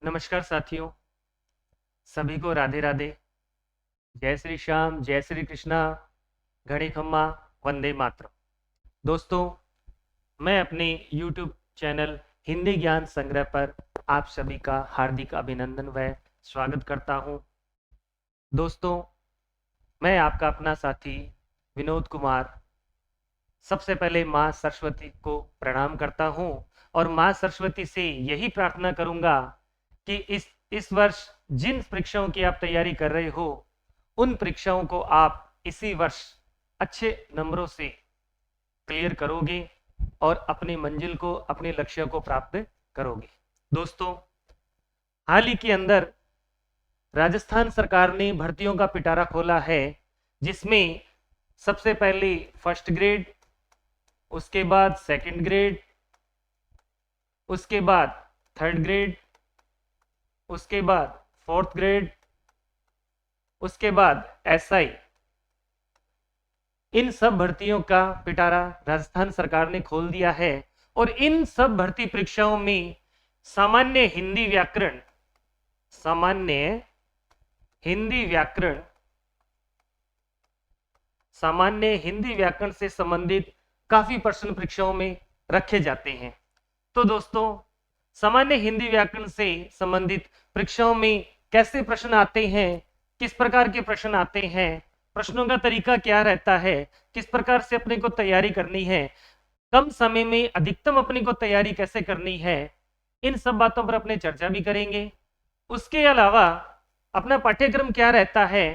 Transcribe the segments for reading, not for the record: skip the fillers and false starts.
नमस्कार साथियों, सभी को राधे राधे। जय श्री श्याम, जय श्री कृष्णा, घड़ी खम्मा, वंदे मातरम। दोस्तों, मैं अपने YouTube चैनल हिंदी ज्ञान संग्रह पर आप सभी का हार्दिक अभिनंदन व स्वागत करता हूं। दोस्तों, मैं आपका अपना साथी विनोद कुमार सबसे पहले माँ सरस्वती को प्रणाम करता हूं और माँ सरस्वती से यही प्रार्थना करूंगा कि इस वर्ष जिन परीक्षाओं की आप तैयारी कर रहे हो, उन परीक्षाओं को आप इसी वर्ष अच्छे नंबरों से क्लियर करोगे और अपनी मंजिल को, अपने लक्ष्य को प्राप्त करोगे। दोस्तों, हाल ही के अंदर राजस्थान सरकार ने भर्तियों का पिटारा खोला है, जिसमें सबसे पहले फर्स्ट ग्रेड, उसके बाद सेकंड ग्रेड, उसके बाद थर्ड ग्रेड, उसके बाद फोर्थ ग्रेड, उसके बाद एसआई, इन सब भर्तियों का पिटारा राजस्थान सरकार ने खोल दिया है। और इन सब भर्ती परीक्षाओं में सामान्य हिंदी व्याकरण सामान्य हिंदी व्याकरण सामान्य हिंदी व्याकरण से संबंधित काफी प्रश्न परीक्षाओं में रखे जाते हैं। तो दोस्तों, सामान्य हिंदी व्याकरण से संबंधित परीक्षाओं में कैसे प्रश्न आते हैं, किस प्रकार के प्रश्न आते हैं, प्रश्नों का तरीका क्या रहता है, किस प्रकार से अपने को तैयारी करनी है, कम समय में अधिकतम अपने को तैयारी कैसे करनी है, इन सब बातों पर अपने चर्चा भी करेंगे। उसके अलावा अपना पाठ्यक्रम क्या रहता है,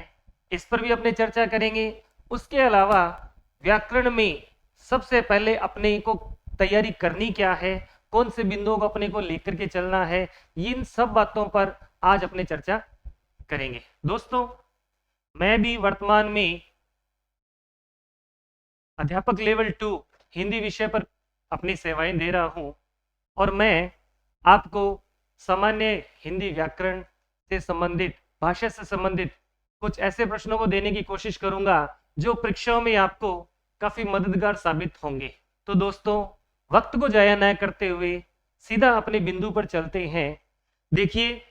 इस पर भी अपने चर्चा करेंगे। उसके अलावा व्याकरण में सबसे पहले अपने को तैयारी करनी क्या है, कौन से बिंदुओं को अपने को लेकर के चलना है, इन सब बातों पर आज अपने चर्चा करेंगे। दोस्तों, मैं भी वर्तमान में अध्यापक लेवल 2 हिंदी विषय पर अपनी सेवाएं दे रहा हूं और मैं आपको सामान्य हिंदी व्याकरण से संबंधित, भाषा से संबंधित कुछ ऐसे प्रश्नों को देने की कोशिश करूंगा जो परीक्षाओं में आपको काफी मददगार साबित होंगे। तो दोस्तों, वक्त को जाया न करते हुए सीधा अपने बिंदु पर चलते हैं। देखिए,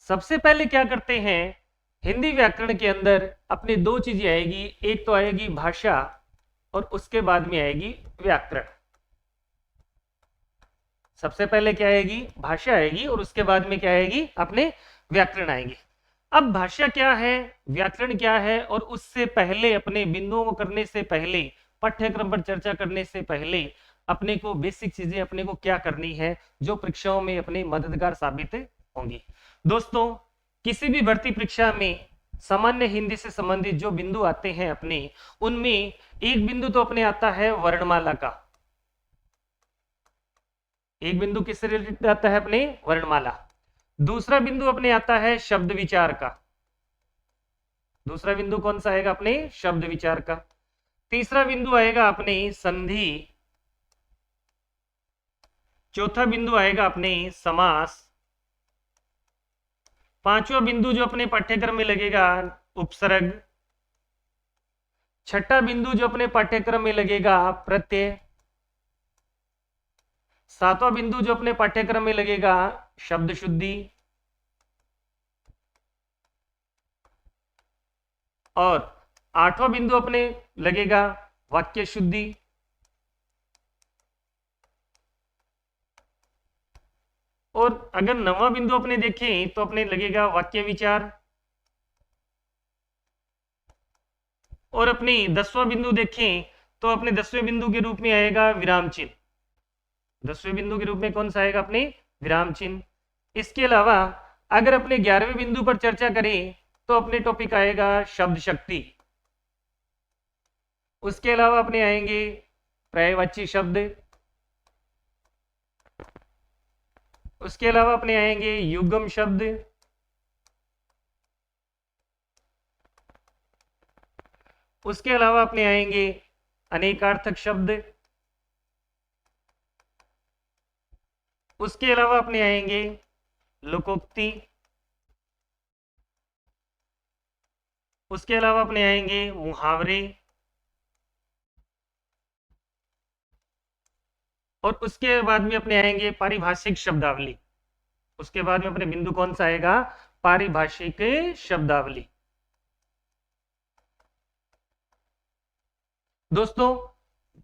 सबसे पहले क्या करते हैं, हिंदी व्याकरण के अंदर अपनी दो चीजें आएगी। एक तो आएगी भाषा और उसके बाद में आएगी व्याकरण। सबसे पहले क्या आएगी, भाषा आएगी और उसके बाद में क्या आएगी, अपने व्याकरण आएगी। अब भाषा क्या है, व्याकरण क्या है, और उससे पहले अपने बिंदुओं को करने से पहले, पाठ्यक्रम पर चर्चा करने से पहले अपने को बेसिक चीजें अपने को क्या करनी है जो परीक्षाओं में अपनी मददगार साबित होंगी। दोस्तों, किसी भी भर्ती परीक्षा में सामान्य हिंदी से संबंधित जो बिंदु आते हैं अपने, उनमें एक बिंदु तो अपने आता है वर्णमाला का। एक बिंदु किससे रिलेटेड आता है, अपने वर्णमाला। दूसरा बिंदु अपने आता है शब्द विचार का। दूसरा बिंदु कौन सा आएगा, अपने शब्द विचार का। तीसरा बिंदु आएगा अपने संधि। चौथा बिंदु आएगा अपने समास। पांचवा बिंदु जो अपने पाठ्यक्रम में लगेगा, उपसर्ग। छठा बिंदु जो अपने पाठ्यक्रम में लगेगा, प्रत्यय। सातवां बिंदु जो अपने पाठ्यक्रम में लगेगा, शब्द शुद्धि। और आठवां बिंदु अपने लगेगा वाक्य शुद्धि। और अगर नवा बिंदु अपने देखें तो अपने लगेगा वाक्य विचार। और अपनी 10वां बिंदु देखें तो अपने 10वें बिंदु के रूप में आएगा विराम चिन्ह। 10वें बिंदु के रूप में कौन सा आएगा, अपने विराम चिन्ह। इसके अलावा अगर अपने 11वें बिंदु पर चर्चा करें तो अपने टॉपिक आएगा शब्द शक्ति। उसके अलावा अपने आएंगे पर्यायवाची शब्द। उसके अलावा अपने आएंगे युग्म शब्द। उसके अलावा अपने आएंगे अनेकार्थक शब्द। उसके अलावा अपने आएंगे लोकोक्ति। उसके अलावा अपने आएंगे मुहावरे। और उसके बाद में अपने आएंगे पारिभाषिक शब्दावली। उसके बाद में अपने बिंदु कौन सा आएगा? पारिभाषिक शब्दावली। दोस्तों,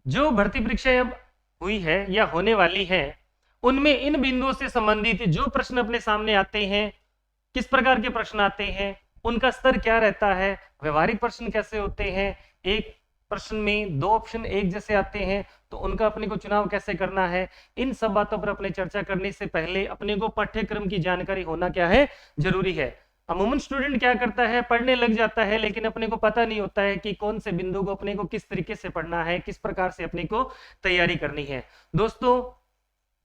जो भर्ती परीक्षाएं अब हुई है या होने वाली है, उनमें इन बिंदुओं से संबंधित जो प्रश्न अपने सामने आते हैं, किस प्रकार के प्रश्न आते हैं, उनका स्तर क्या रहता है, व्यवहारिक प्रश्न कैसे होते हैं, एक प्रश्न में दो ऑप्शन एक जैसे आते हैं तो उनका अपने को चुनाव कैसे करना है, इन सब बातों पर अपने चर्चा करने से पहले अपने को पाठ्यक्रम की जानकारी होना क्या है? जरूरी है। अमूमन स्टूडेंट क्या करता है, पढ़ने लग जाता है, लेकिन अपने को पता नहीं होता है कि कौन से बिंदु को अपने को किस तरीके से पढ़ना है, किस प्रकार से अपने को तैयारी करनी है। दोस्तों,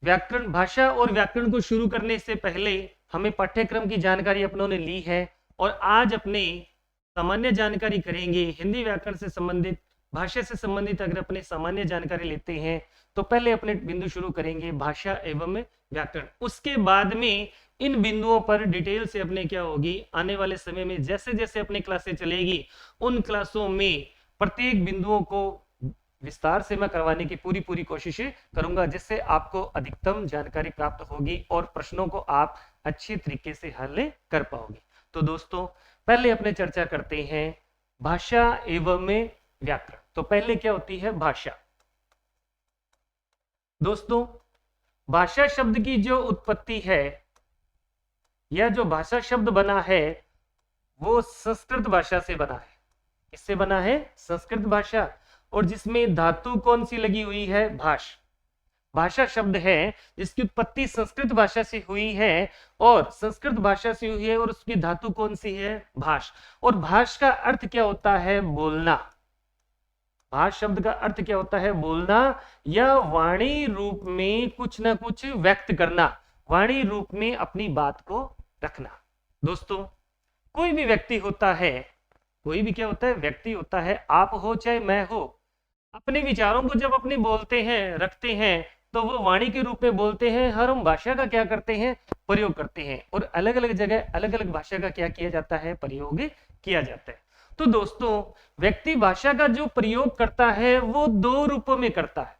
व्याकरण, भाषा और व्याकरण को शुरू करने से पहले हमें पाठ्यक्रम की जानकारी अपनों ने ली है और आज अपने सामान्य जानकारी करेंगे। हिंदी व्याकरण से संबंधित, भाषा से संबंधित अगर अपने सामान्य जानकारी लेते हैं तो पहले अपने बिंदु शुरू करेंगे भाषा एवं व्याकरण। उसके बाद में इन बिंदुओं पर डिटेल से अपने क्या होगी, आने वाले समय में जैसे जैसे अपनी क्लासें चलेगी उन क्लासों में प्रत्येक बिंदुओं को विस्तार से मैं करवाने की पूरी कोशिश करूंगा, जिससे आपको अधिकतम जानकारी प्राप्त होगी और प्रश्नों को आप अच्छी तरीके से हल कर पाओगे। तो दोस्तों, पहले अपने चर्चा करते हैं भाषा एवं व्याकरण। तो पहले क्या होती है भाषा? दोस्तों, भाषा शब्द की जो उत्पत्ति है या जो भाषा शब्द बना है वो संस्कृत भाषा से बना है। किससे बना है? संस्कृत भाषा। और जिसमें धातु कौन सी लगी हुई है? भाष। भाषा शब्द है जिसकी उत्पत्ति संस्कृत भाषा से हुई है और संस्कृत भाषा से हुई है और उसकी धातु कौन सी है? भाष। और भाष का अर्थ क्या होता है? बोलना। भाष शब्द का अर्थ क्या होता है? बोलना या वाणी रूप में कुछ ना कुछ व्यक्त करना, वाणी रूप में अपनी बात को रखना। दोस्तों, कोई भी व्यक्ति होता है, कोई भी क्या होता है? व्यक्ति होता है, आप हो चाहे मैं हो, अपने विचारों को जब अपने बोलते हैं, रखते हैं, तो वो वाणी के रूप में बोलते हैं। हर हम भाषा का क्या करते हैं? प्रयोग करते हैं। और अलग अलग जगह अलग अलग भाषा का क्या किया जाता है? प्रयोग किया जाता है। तो दोस्तों, व्यक्ति भाषा का जो प्रयोग करता है वो दो रूपों में करता है।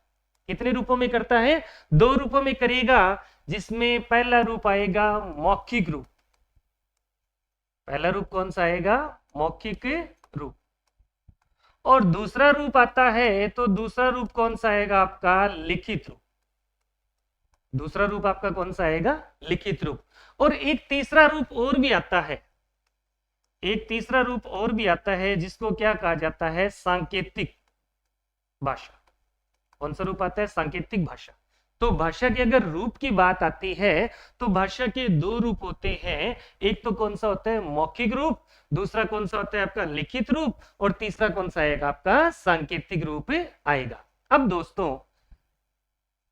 कितने रूपों में करता है? दो रूपों में करेगा, जिसमें पहला रूप आएगा मौखिक रूप। पहला रूप कौन सा आएगा? मौखिक रूप। और दूसरा रूप आता है तो दूसरा रूप कौन सा आएगा आपका? लिखित रूप। दूसरा रूप आपका कौन सा आएगा? लिखित रूप। और एक तीसरा रूप और भी आता है, एक तीसरा रूप और भी आता है जिसको क्या कहा जाता है? सांकेतिक भाषा। कौन सा रूप आता है? सांकेतिक भाषा। तो भाषा के अगर रूप की बात आती है तो भाषा के दो रूप होते हैं। एक तो कौन सा होता है? मौखिक रूप। दूसरा कौन सा होता है आपका? लिखित रूप। और तीसरा कौन सा आएगा आपका? सांकेतिक रूप आएगा। अब दोस्तों,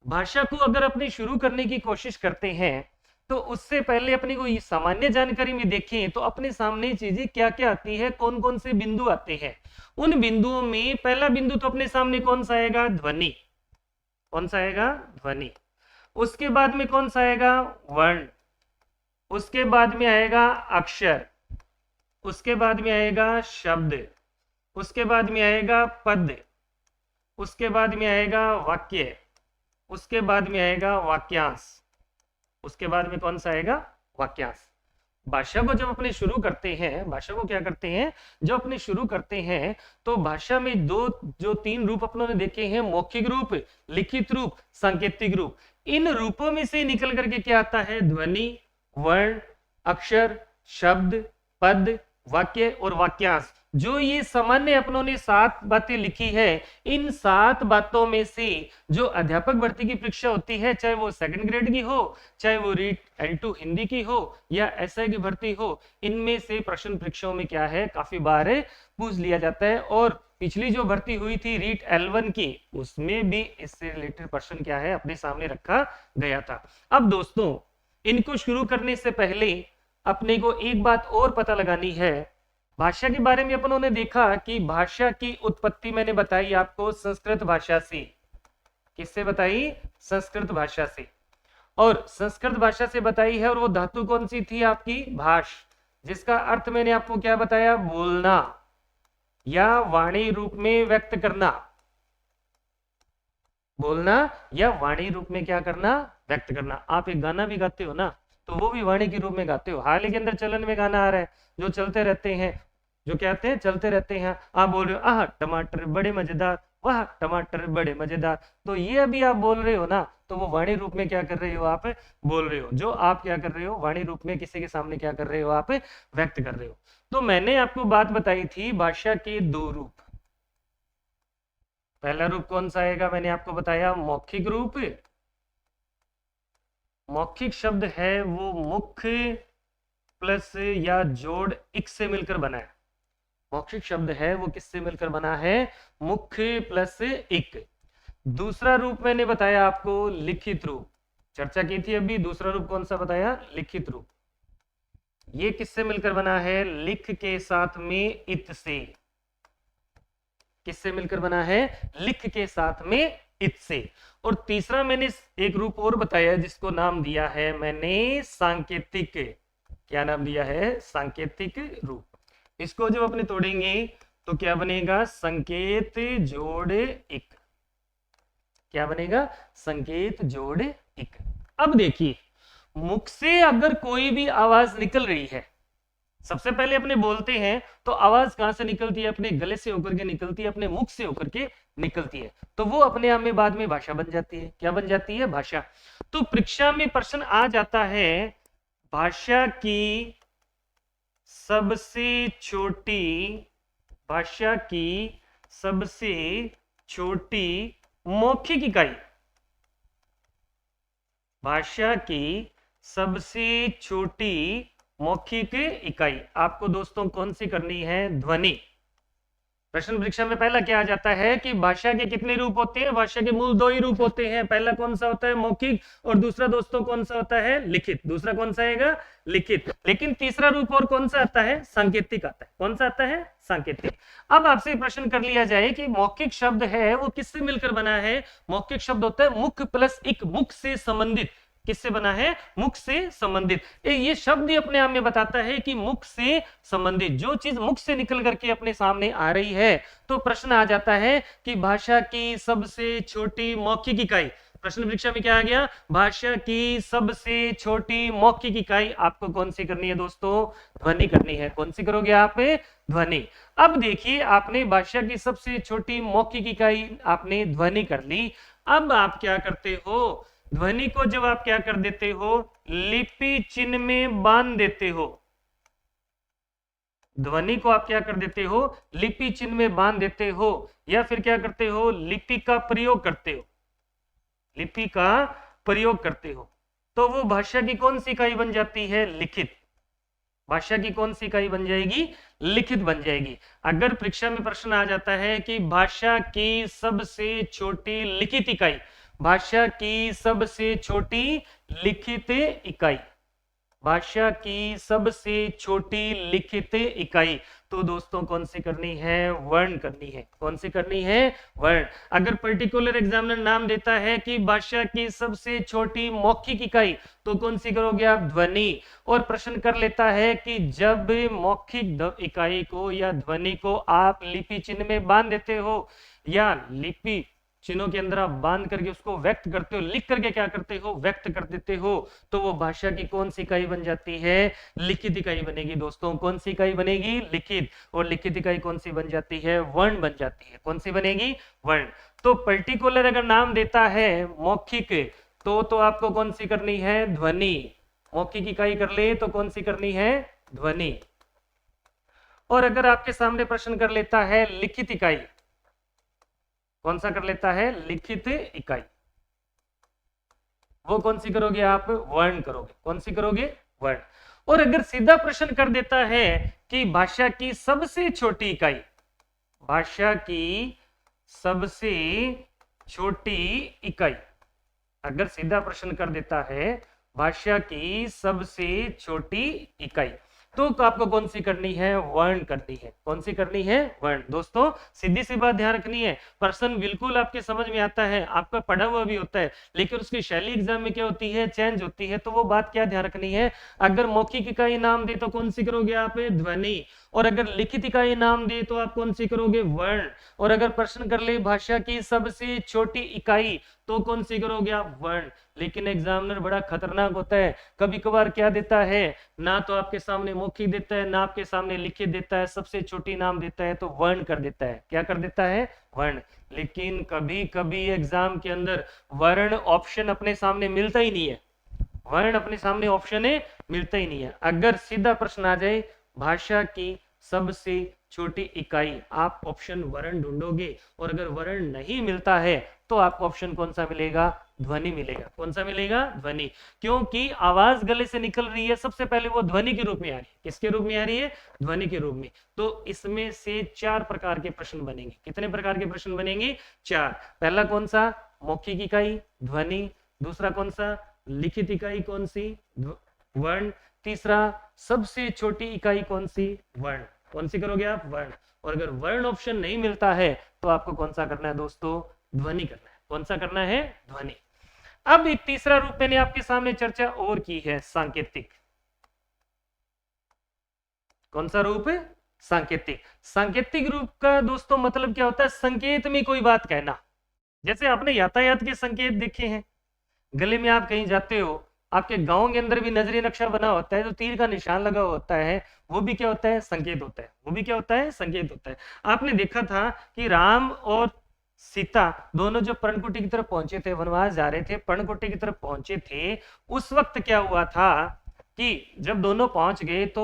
भाषा को अगर अपने शुरू करने की कोशिश करते हैं तो उससे पहले अपने को ये सामान्य जानकारी में देखें तो अपने सामने चीजें क्या क्या आती है, कौन कौन से बिंदु आते हैं। उन बिंदुओं में पहला बिंदु तो अपने सामने कौन सा आएगा? ध्वनि। कौन सा आएगा? ध्वनि। उसके बाद में कौन सा आएगा? वर्ण। उसके बाद में आएगा अक्षर। उसके बाद में आएगा शब्द। उसके बाद में आएगा पद। उसके बाद में आएगा वाक्य। उसके बाद में आएगा वाक्यांश। उसके बाद में कौन सा आएगा? वाक्यांश। भाषा को जब अपने शुरू करते हैं, भाषा को क्या करते हैं? जब अपने शुरू करते हैं तो भाषा में जो तीन रूप अपनों ने देखे हैं, मौखिक रूप, लिखित रूप, सांकेतिक रूप, इन रूपों में से निकल करके क्या आता है? ध्वनि, वर्ण, अक्षर, शब्द, पद, वाक्य और वाक्यांश। जो ये सामान्य अपनों ने 7 बातें लिखी है, इन 7 बातों में से जो अध्यापक भर्ती की परीक्षा होती है, चाहे वो सेकंड ग्रेड की हो, चाहे वो रीट L2 हिंदी की हो या एसआई की भर्ती हो, इनमें से प्रश्न परीक्षाओं में क्या है? काफी बार पूछ लिया जाता है। और पिछली जो भर्ती हुई थी रीट L1 की, उसमें भी इससे रिलेटेड प्रश्न क्या है? अपने सामने रखा गया था। अब दोस्तों, इनको शुरू करने से पहले अपने को एक बात और पता लगानी है। भाषा के बारे में अपन ने देखा कि भाषा की उत्पत्ति मैंने बताई आपको संस्कृत भाषा से। किससे बताई? संस्कृत भाषा से। और संस्कृत भाषा से बताई है, और वो धातु कौन सी थी आपकी? भाष, जिसका अर्थ मैंने आपको क्या बताया? बोलना या वाणी रूप में व्यक्त करना। बोलना या वाणी रूप में क्या करना, व्यक्त करना। आप एक गाना भी गाते हो ना, तो वो भी वाणी के रूप में गाते हो। हाल ही के अंदर चलन में गाना आ रहा है जो चलते रहते हैं, जो कहते हैं चलते रहते हैं, आप बोल रहे हो आह टमाटर बड़े मजेदार, वाह टमाटर बड़े मजेदार, तो ये अभी आप बोल रहे हो ना, तो वो वाणी रूप में क्या कर रहे हो, आप बोल रहे हो। जो आप क्या कर रहे हो, वाणी रूप में किसी के सामने क्या कर रहे हो, आप व्यक्त कर रहे हो। तो मैंने आपको बात बताई थी भाषा के दो रूप। पहला रूप कौन सा आएगा, मैंने आपको बताया मौखिक रूप। मौखिक शब्द है वो मुख्य प्लस या जोड़ इक से मिलकर बना है। मौखिक शब्द है वो किससे मिलकर बना है, मुख्य प्लस इक। दूसरा रूप मैंने बताया आपको लिखित रूप, चर्चा की थी अभी। दूसरा रूप कौन सा बताया, लिखित रूप। ये किससे मिलकर बना है, लिख के साथ में इत से। किससे मिलकर बना है, लिख के साथ में इत से। और तीसरा मैंने एक रूप और बताया जिसको नाम दिया है मैंने सांकेतिक। क्या नाम दिया है, सांकेतिक रूप। इसको जब अपने तोड़ेंगे तो क्या बनेगा, संकेत जोड़ इक। क्या बनेगा, संकेत जोड़ इक। अब देखिए, मुख से अगर कोई भी आवाज निकल रही है, सबसे पहले अपने बोलते हैं तो आवाज कहां से निकलती है, अपने गले से होकर के निकलती है, अपने मुख से होकर के निकलती है, तो वो अपने आप में बाद में भाषा बन जाती है। क्या बन जाती है, भाषा। तो परीक्षा में प्रश्न आ जाता है, भाषा की सबसे छोटी, भाषा की सबसे छोटी मौखिक इकाई, भाषा की सबसे छोटी मौखिक इकाई आपको दोस्तों कौन सी करनी है, ध्वनि। प्रश्न परीक्षा में पहला क्या आ जाता है कि भाषा के कितने रूप होते हैं, भाषा के मूल दो ही रूप होते हैं। पहला कौन सा होता है, मौखिक, और दूसरा दोस्तों कौन सा होता है, लिखित। दूसरा कौन सा आएगा, लिखित। लेकिन तीसरा रूप और कौन सा आता है, सांकेतिक आता है। कौन सा आता है, सांकेतिक। अब आपसे प्रश्न कर लिया जाए कि मौखिक शब्द है वो किससे मिलकर बना है। मौखिक शब्द होता है मुख प्लस इक, मुख से संबंधित। किससे बना है, मुख से संबंधित। ये शब्द ही अपने आप में बताता है कि मुख से संबंधित जो चीज मुख से निकल करके अपने सामने आ रही है, तो प्रश्न आ जाता है कि भाषा की सबसे छोटी मौखिक इकाई। प्रश्न परीक्षा में क्या आ गया, भाषा की सबसे छोटी मौखिक इकाई आपको कौन सी करनी है दोस्तों, ध्वनि करनी है। कौन सी करोगे आप, ध्वनि। अब देखिए, आपने भाषा की सबसे छोटी मौखिक इकाई आपने ध्वनि कर ली। अब आप क्या करते हो, ध्वनि को जब आप क्या कर देते हो, लिपि चिन्ह में बांध देते हो। ध्वनि को आप क्या कर देते हो, लिपि चिन्ह में बांध देते हो, या फिर क्या करते हो, लिपि का प्रयोग करते हो, लिपि का प्रयोग करते हो, तो वो भाषा की कौन सी इकाई बन जाती है, लिखित। भाषा की कौन सी इकाई बन जाएगी, लिखित बन जाएगी। अगर परीक्षा में प्रश्न आ जाता है कि भाषा की सबसे छोटी लिखित इकाई, भाषा की सबसे छोटी लिखित इकाई, भाषा की सबसे छोटी लिखित इकाई, तो दोस्तों कौन सी करनी है, वर्ण करनी है। कौन सी करनी है, वर्ण। अगर पर्टिकुलर एग्जामिनर नाम देता है कि भाषा की सबसे छोटी मौखिक इकाई, तो कौन सी करोगे आप, ध्वनि। और प्रश्न कर लेता है कि जब मौखिक इकाई को या ध्वनि को आप लिपि चिन्ह में बांध देते हो, या लिपि चिन्हों के अंदर आप बांध करके उसको व्यक्त करते हो, लिख करके क्या करते हो, व्यक्त कर देते हो, तो वो भाषा की कौन सी इकाई बन जाती है, लिखित इकाई बनेगी दोस्तों। कौन सी इकाई बनेगी, लिखित। और लिखित इकाई कौन सी बन जाती है, वर्ण बन जाती है। कौन सी बनेगी, वर्ण। तो पर्टिकुलर अगर नाम देता है मौखिक, तो आपको कौन सी करनी है, ध्वनि। मौखिक इकाई कर ले तो कौन सी करनी है, ध्वनि। और अगर आपके सामने प्रश्न कर लेता है लिखित इकाई, कौन सा कर लेता है, लिखित इकाई, वो कौन सी करोगे आप, वर्ण करोगे। कौन सी करोगे, वर्ण। और अगर सीधा प्रश्न कर देता है कि भाषा की सबसे छोटी इकाई, भाषा की सबसे छोटी इकाई, अगर सीधा प्रश्न कर देता है भाषा की सबसे छोटी इकाई, तो आपको कौन सी करनी है, वर्ण करनी है। कौन सी करनी है, वर्ण। दोस्तों सीधी सी बात ध्यान रखनी है, प्रश्न बिल्कुल आपके समझ में आता है, आपका पढ़ा हुआ भी होता है, लेकिन उसकी शैली एग्जाम में क्या होती है, चेंज होती है। तो वो बात क्या ध्यान रखनी है, अगर मौखिक इकाई नाम दे तो कौन सी करोगे आप, ध्वनि, और अगर लिखित इकाई नाम दे तो आप कौन सी करोगे, वर्ण, और अगर प्रश्न कर ले भाषा की सबसे छोटी इकाई तो कौन सी करोगे आप, वर्ण। लेकिन एग्जामिनर बड़ा खतरनाक होता है, कभी कभार क्या देता है, ना तो आपके सामने मौखिक देता है, ना आपके सामने लिखित देता है, सबसे छोटी नाम देता है तो वर्ण कर देता है। क्या कर देता है, वर्ण। लेकिन कभी कभी एग्जाम के अंदर वर्ण ऑप्शन अपने सामने मिलता ही नहीं है, वर्ण अपने सामने ऑप्शन है मिलता ही नहीं है। अगर सीधा प्रश्न आ जाए भाषा की सबसे छोटी इकाई, आप ऑप्शन वर्ण ढूंढोगे, और अगर वर्ण नहीं मिलता है तो आपको ऑप्शन कौन सा मिलेगा, ध्वनि मिलेगा। कौन सा मिलेगा, ध्वनि। क्योंकि आवाज गले से निकल रही है, सबसे पहले वो ध्वनि के रूप में आ रही है। किसके रूप में आ रही है, ध्वनि के रूप में। तो इसमें से 4 प्रकार के प्रश्न बनेंगे। कितने प्रकार के प्रश्न बनेंगे, 4। पहला कौन सा, मौखिक इकाई, ध्वनि। दूसरा कौन सा, लिखित इकाई कौन सी, वर्ण। तीसरा सबसे छोटी इकाई कौन सी, वर्ण। कौन सी करोगे आप, वर्ण। और अगर वर्ण ऑप्शन नहीं मिलता है तो आपको कौन सा करना है दोस्तों, ध्वनि करना है। कौन सा करना है, ध्वनि। अब एक तीसरा रूप मैंने आपके सामने चर्चा और की है, सांकेतिक। कौन सा रूप है, सांकेतिक। सांकेतिक रूप का दोस्तों मतलब क्या होता है, संकेत में कोई बात कहना। जैसे आपने यातायात के संकेत देखे हैं, गले में आप कहीं जाते हो, आपके गांव के अंदर भी नजरी नक्शा बना होता है, तो तीर का निशान लगा होता है, वो भी क्या होता है, संकेत होता है। वो भी क्या होता है, संकेत होता है। आपने देखा था कि राम और सीता दोनों जो पर्णकुटी की तरफ पहुंचे थे, वनवास जा रहे थे, पर्णकुटी की तरफ पहुंचे थे, उस वक्त क्या हुआ था कि जब दोनों पहुंच गए तो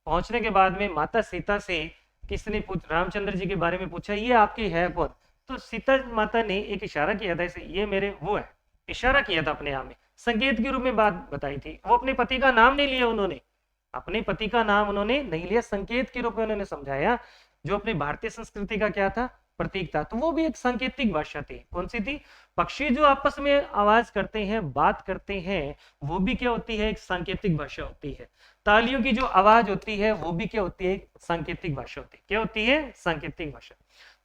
पहुंचने के बाद में माता सीता से किसने रामचंद्र जी के बारे में पूछा, ये आपकी है कौन। तो सीता माता ने एक इशारा किया था, इसे ये मेरे वो है, इशारा किया था अपने आप में, संकेत के रूप में बात बताई थी। वो अपने पति का नाम नहीं लिया उन्होंने, अपने पति का नाम उन्होंने नहीं लिया, संकेत के रूप में उन्होंने समझाया, जो अपनी भारतीय संस्कृति का क्या था, प्रतीक था। तो वो भी एक सांकेतिक भाषा थी। कौन सी थी, पक्षी जो आपस में आवाज करते हैं, बात करते हैं, वो भी क्या होती है, एक सांकेतिक भाषा होती है। तालियों की जो आवाज होती है वो भी क्या होती है, एक सांकेतिक भाषा होती है। क्या होती है, सांकेतिक भाषा।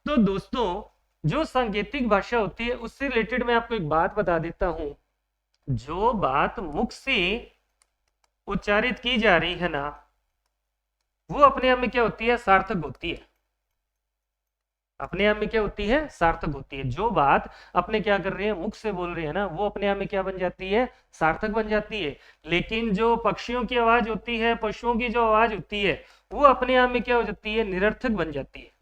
तो दोस्तों जो सांकेतिक भाषा होती है उससे रिलेटेड मैं आपको एक बात बता देता हूं, जो बात मुख से उच्चारित की जा रही है ना, वो अपने आप में क्या होती है, सार्थक होती है। अपने आप में क्या होती है, सार्थक होती है। जो बात अपने क्या कर रहे हैं, मुख से बोल रहे हैं ना, वो अपने आप में क्या बन जाती है, सार्थक बन जाती है। लेकिन जो पक्षियों की आवाज होती है, पशुओं की जो आवाज होती है, वो अपने आप में क्या हो जाती है, निरर्थक बन जाती है।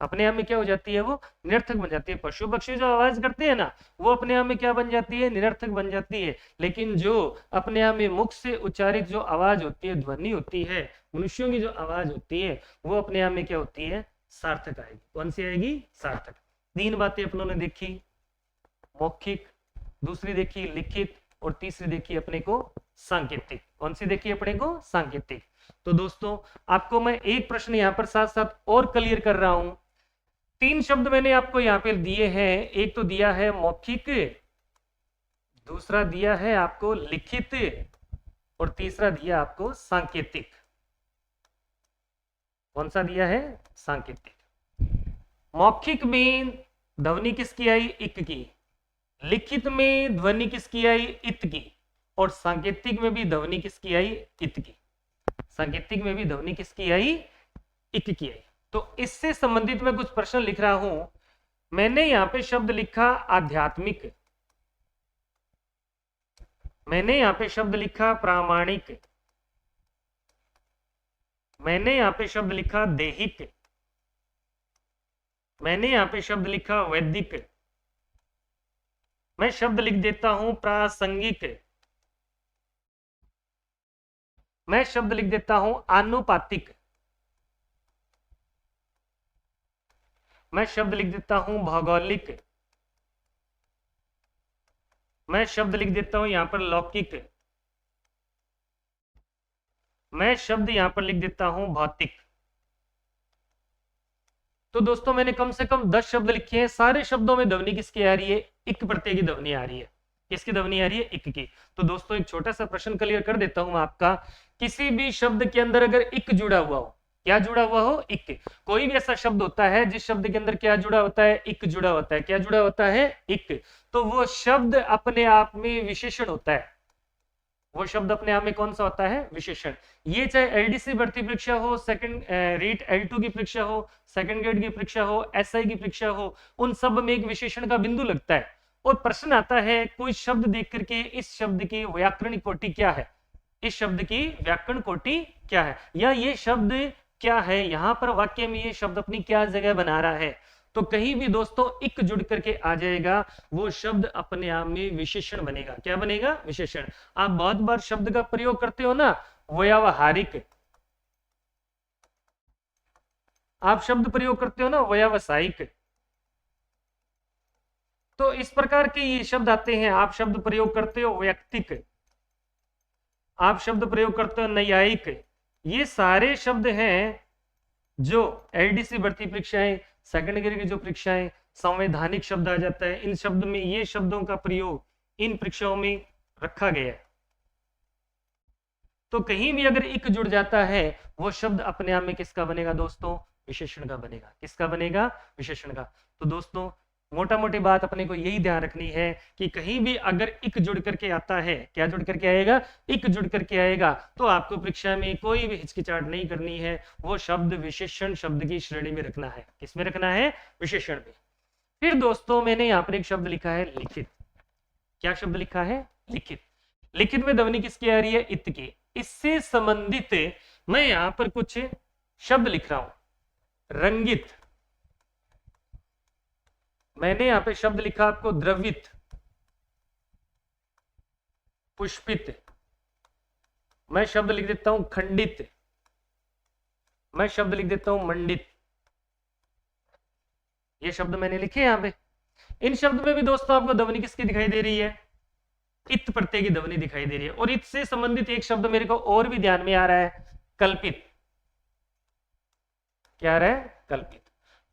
अपने आप में क्या हो जाती है, वो निरर्थक बन जाती है। पशु पक्षी जो आवाज करते हैं ना, वो अपने आप में क्या बन जाती है, निरर्थक बन जाती है। लेकिन जो अपने आप में मुख से उच्चारित जो आवाज होती है, ध्वनि होती है, मनुष्यों की जो आवाज होती है, वो अपने आप में क्या होती है, सार्थक आएगी। कौन सी आएगी, सार्थक। 3 बातें अपनों ने देखी, मौखिक, दूसरी देखी लिखित, और तीसरी देखी अपने को सांकेतिक। कौन सी देखी अपने को, सांकेतिक। तो दोस्तों आपको मैं एक प्रश्न यहां पर साथ साथ और क्लियर कर रहा हूं। 3 शब्द मैंने आपको यहां पे दिए हैं, एक तो दिया है मौखिक, दूसरा दिया है आपको लिखित, और तीसरा दिया आपको सांकेतिक। कौन सा दिया है, सांकेतिक। मौखिक में ध्वनि किसकी आई, इक की। लिखित में ध्वनि किसकी आई, इत की। और सांकेतिक में भी ध्वनि किसकी आई, इत की। सांकेतिक में भी ध्वनि किसकी आई, इक की आई। तो इससे संबंधित मैं कुछ प्रश्न लिख रहा हूं। मैंने यहां पे शब्द लिखा आध्यात्मिक, मैंने यहां पे शब्द लिखा प्रामाणिक, मैंने यहां पे शब्द लिखा देहिक, मैंने यहां पे शब्द लिखा वैदिक, मैं शब्द लिख देता हूं प्रासंगिक, मैं शब्द लिख देता हूं आनुपातिक, मैं शब्द लिख देता हूं भौगोलिक, मैं शब्द लिख देता हूं यहां पर लौकिक, मैं शब्द यहां पर लिख देता हूं भौतिक। तो दोस्तों मैंने कम से कम 10 शब्द लिखे हैं। सारे शब्दों में ध्वनि किसकी आ रही है, इक प्रत्यय की ध्वनि आ रही है। किसकी ध्वनि आ रही है? इक की। तो दोस्तों एक छोटा सा प्रश्न क्लियर कर देता हूं आपका, किसी भी शब्द के अंदर अगर इक जुड़ा हुआ हो, क्या जुड़ा हुआ हो? इक। कोई भी ऐसा शब्द होता है जिस शब्द के अंदर क्या जुड़ा होता है? इक जुड़ा होता है। क्या जुड़ा होता है? इक। तो वो शब्द अपने आप में विशेषण होता है। वो शब्द अपने आप में कौन सा होता है? विशेषण। ये चाहे एलडीसी भर्ती परीक्षा हो, सेकंड रीट L2 की परीक्षा हो, सेकंड ग्रेड की परीक्षा हो, एसआई की परीक्षा हो, उन सब में एक विशेषण का बिंदु लगता है। और प्रश्न आता है कोई शब्द देख करके इस शब्द की व्याकरणिक कोटि क्या है, इस शब्द की व्याकरण कोटि क्या है, या ये शब्द क्या है, यहां पर वाक्य में ये शब्द अपनी क्या जगह बना रहा है। तो कहीं भी दोस्तों इक जुड़ करके आ जाएगा, वो शब्द अपने आप में विशेषण बनेगा। क्या बनेगा? विशेषण। आप बहुत बार शब्द का प्रयोग करते हो ना, व्यावहारिक, आप शब्द प्रयोग करते हो ना व्यावसायिक, तो इस प्रकार के ये शब्द आते हैं। आप शब्द प्रयोग करते हो व्यक्तिक, आप शब्द प्रयोग करते हो न्यायिक। ये सारे शब्द हैं जो एलडीसी भर्ती परीक्षाएं, सेकंड ग्रेड की जो परीक्षाएं, संवैधानिक शब्द आ जाता है, इन शब्द में ये शब्दों का प्रयोग इन परीक्षाओं में रखा गया है। तो कहीं भी अगर इक जुड़ जाता है, वो शब्द अपने आप में किसका बनेगा दोस्तों? विशेषण का बनेगा। किसका बनेगा? विशेषण का। तो दोस्तों मोटा मोटी बात अपने को यही ध्यान रखनी है कि कहीं भी अगर इक जुड़ करके आता है, क्या जुड़ करके आएगा? इक जुड़ करके आएगा, तो आपको परीक्षा में कोई भी हिचकिचाहट नहीं करनी है, वो शब्द विशेषण शब्द की श्रेणी में रखना है। किसमें रखना है? विशेषण में। फिर दोस्तों मैंने यहाँ पर एक शब्द लिखा है लिखित। क्या शब्द लिखा है? लिखित। लिखित में ध्वनि किसकी आ रही है? इत की। इससे संबंधित मैं यहां पर कुछ शब्द लिख रहा हूं। रंगित, मैंने यहां पे शब्द लिखा आपको द्रवित, पुष्पित, मैं शब्द लिख देता हूं खंडित, मैं शब्द लिख देता हूं मंडित। ये शब्द मैंने लिखे यहां पे। इन शब्द में भी दोस्तों आपको ध्वनि किसकी दिखाई दे रही है? इत प्रत्यय की ध्वनि दिखाई दे रही है। और इत से संबंधित एक शब्द मेरे को और भी ध्यान में आ रहा है, कल्पित। क्या आ रहा है? कल्पित।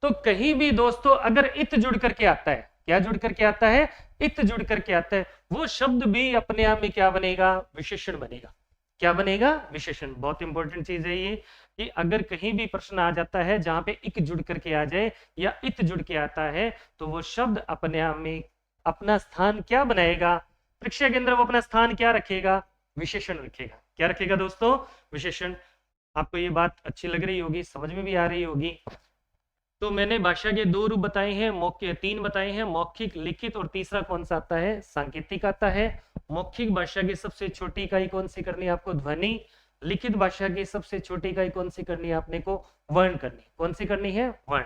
तो कहीं भी दोस्तों अगर इत जुड़ करके आता है, क्या जुड़ करके आता है? इत जुड़ करके आता है, वो शब्द भी अपने आप में क्या बनेगा? विशेषण बनेगा। क्या बनेगा? विशेषण। बहुत इंपॉर्टेंट चीज है ये, कि अगर कहीं भी प्रश्न आ जाता है जहां पे इक जुड़ करके आ जाए या इत जुड़ के आता है, तो वो शब्द अपने आप में अपना स्थान क्या बनाएगा? परीक्षा के अंदर वो अपना स्थान क्या रखेगा? विशेषण रखेगा। क्या रखेगा दोस्तों? विशेषण। आपको ये बात अच्छी लग रही होगी, समझ में भी आ रही होगी। तो मैंने भाषा के दो रूप बताए हैं, मौखिक तीन बताए हैं, मौखिक, लिखित और तीसरा कौन सा आता है? सांकेतिक आता है। मौखिक भाषा की सबसे छोटी इकाई कौन सी करनी है आपको? ध्वनि। लिखित भाषा की सबसे छोटी इकाई कौन सी करनी है आपने को? वर्ण करनी। कौन सी करनी है? वर्ण।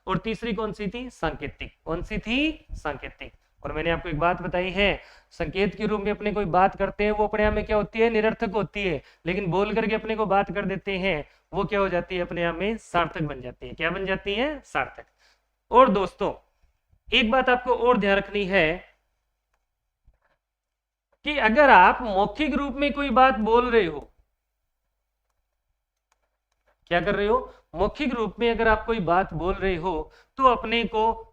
और तीसरी कौन सी थी? सांकेतिक। कौन सी थी? सांकेतिक। और मैंने आपको एक बात बताई है, संकेत के रूप में अपने कोई बात करते हैं वो अपने आप में क्या होती है? निरर्थक होती है। लेकिन बोल करके अपने को बात कर देते हैं, वो क्या हो जाती है? अपने आप में सार्थक बन जाती है। क्या बन जाती है? सार्थक। और दोस्तों एक बात आपको और ध्यान रखनी है कि अगर आप मौखिक रूप में कोई बात बोल रहे हो, क्या कर रहे हो? मौखिक रूप में अगर आप कोई बात बोल रहे हो, तो अपने को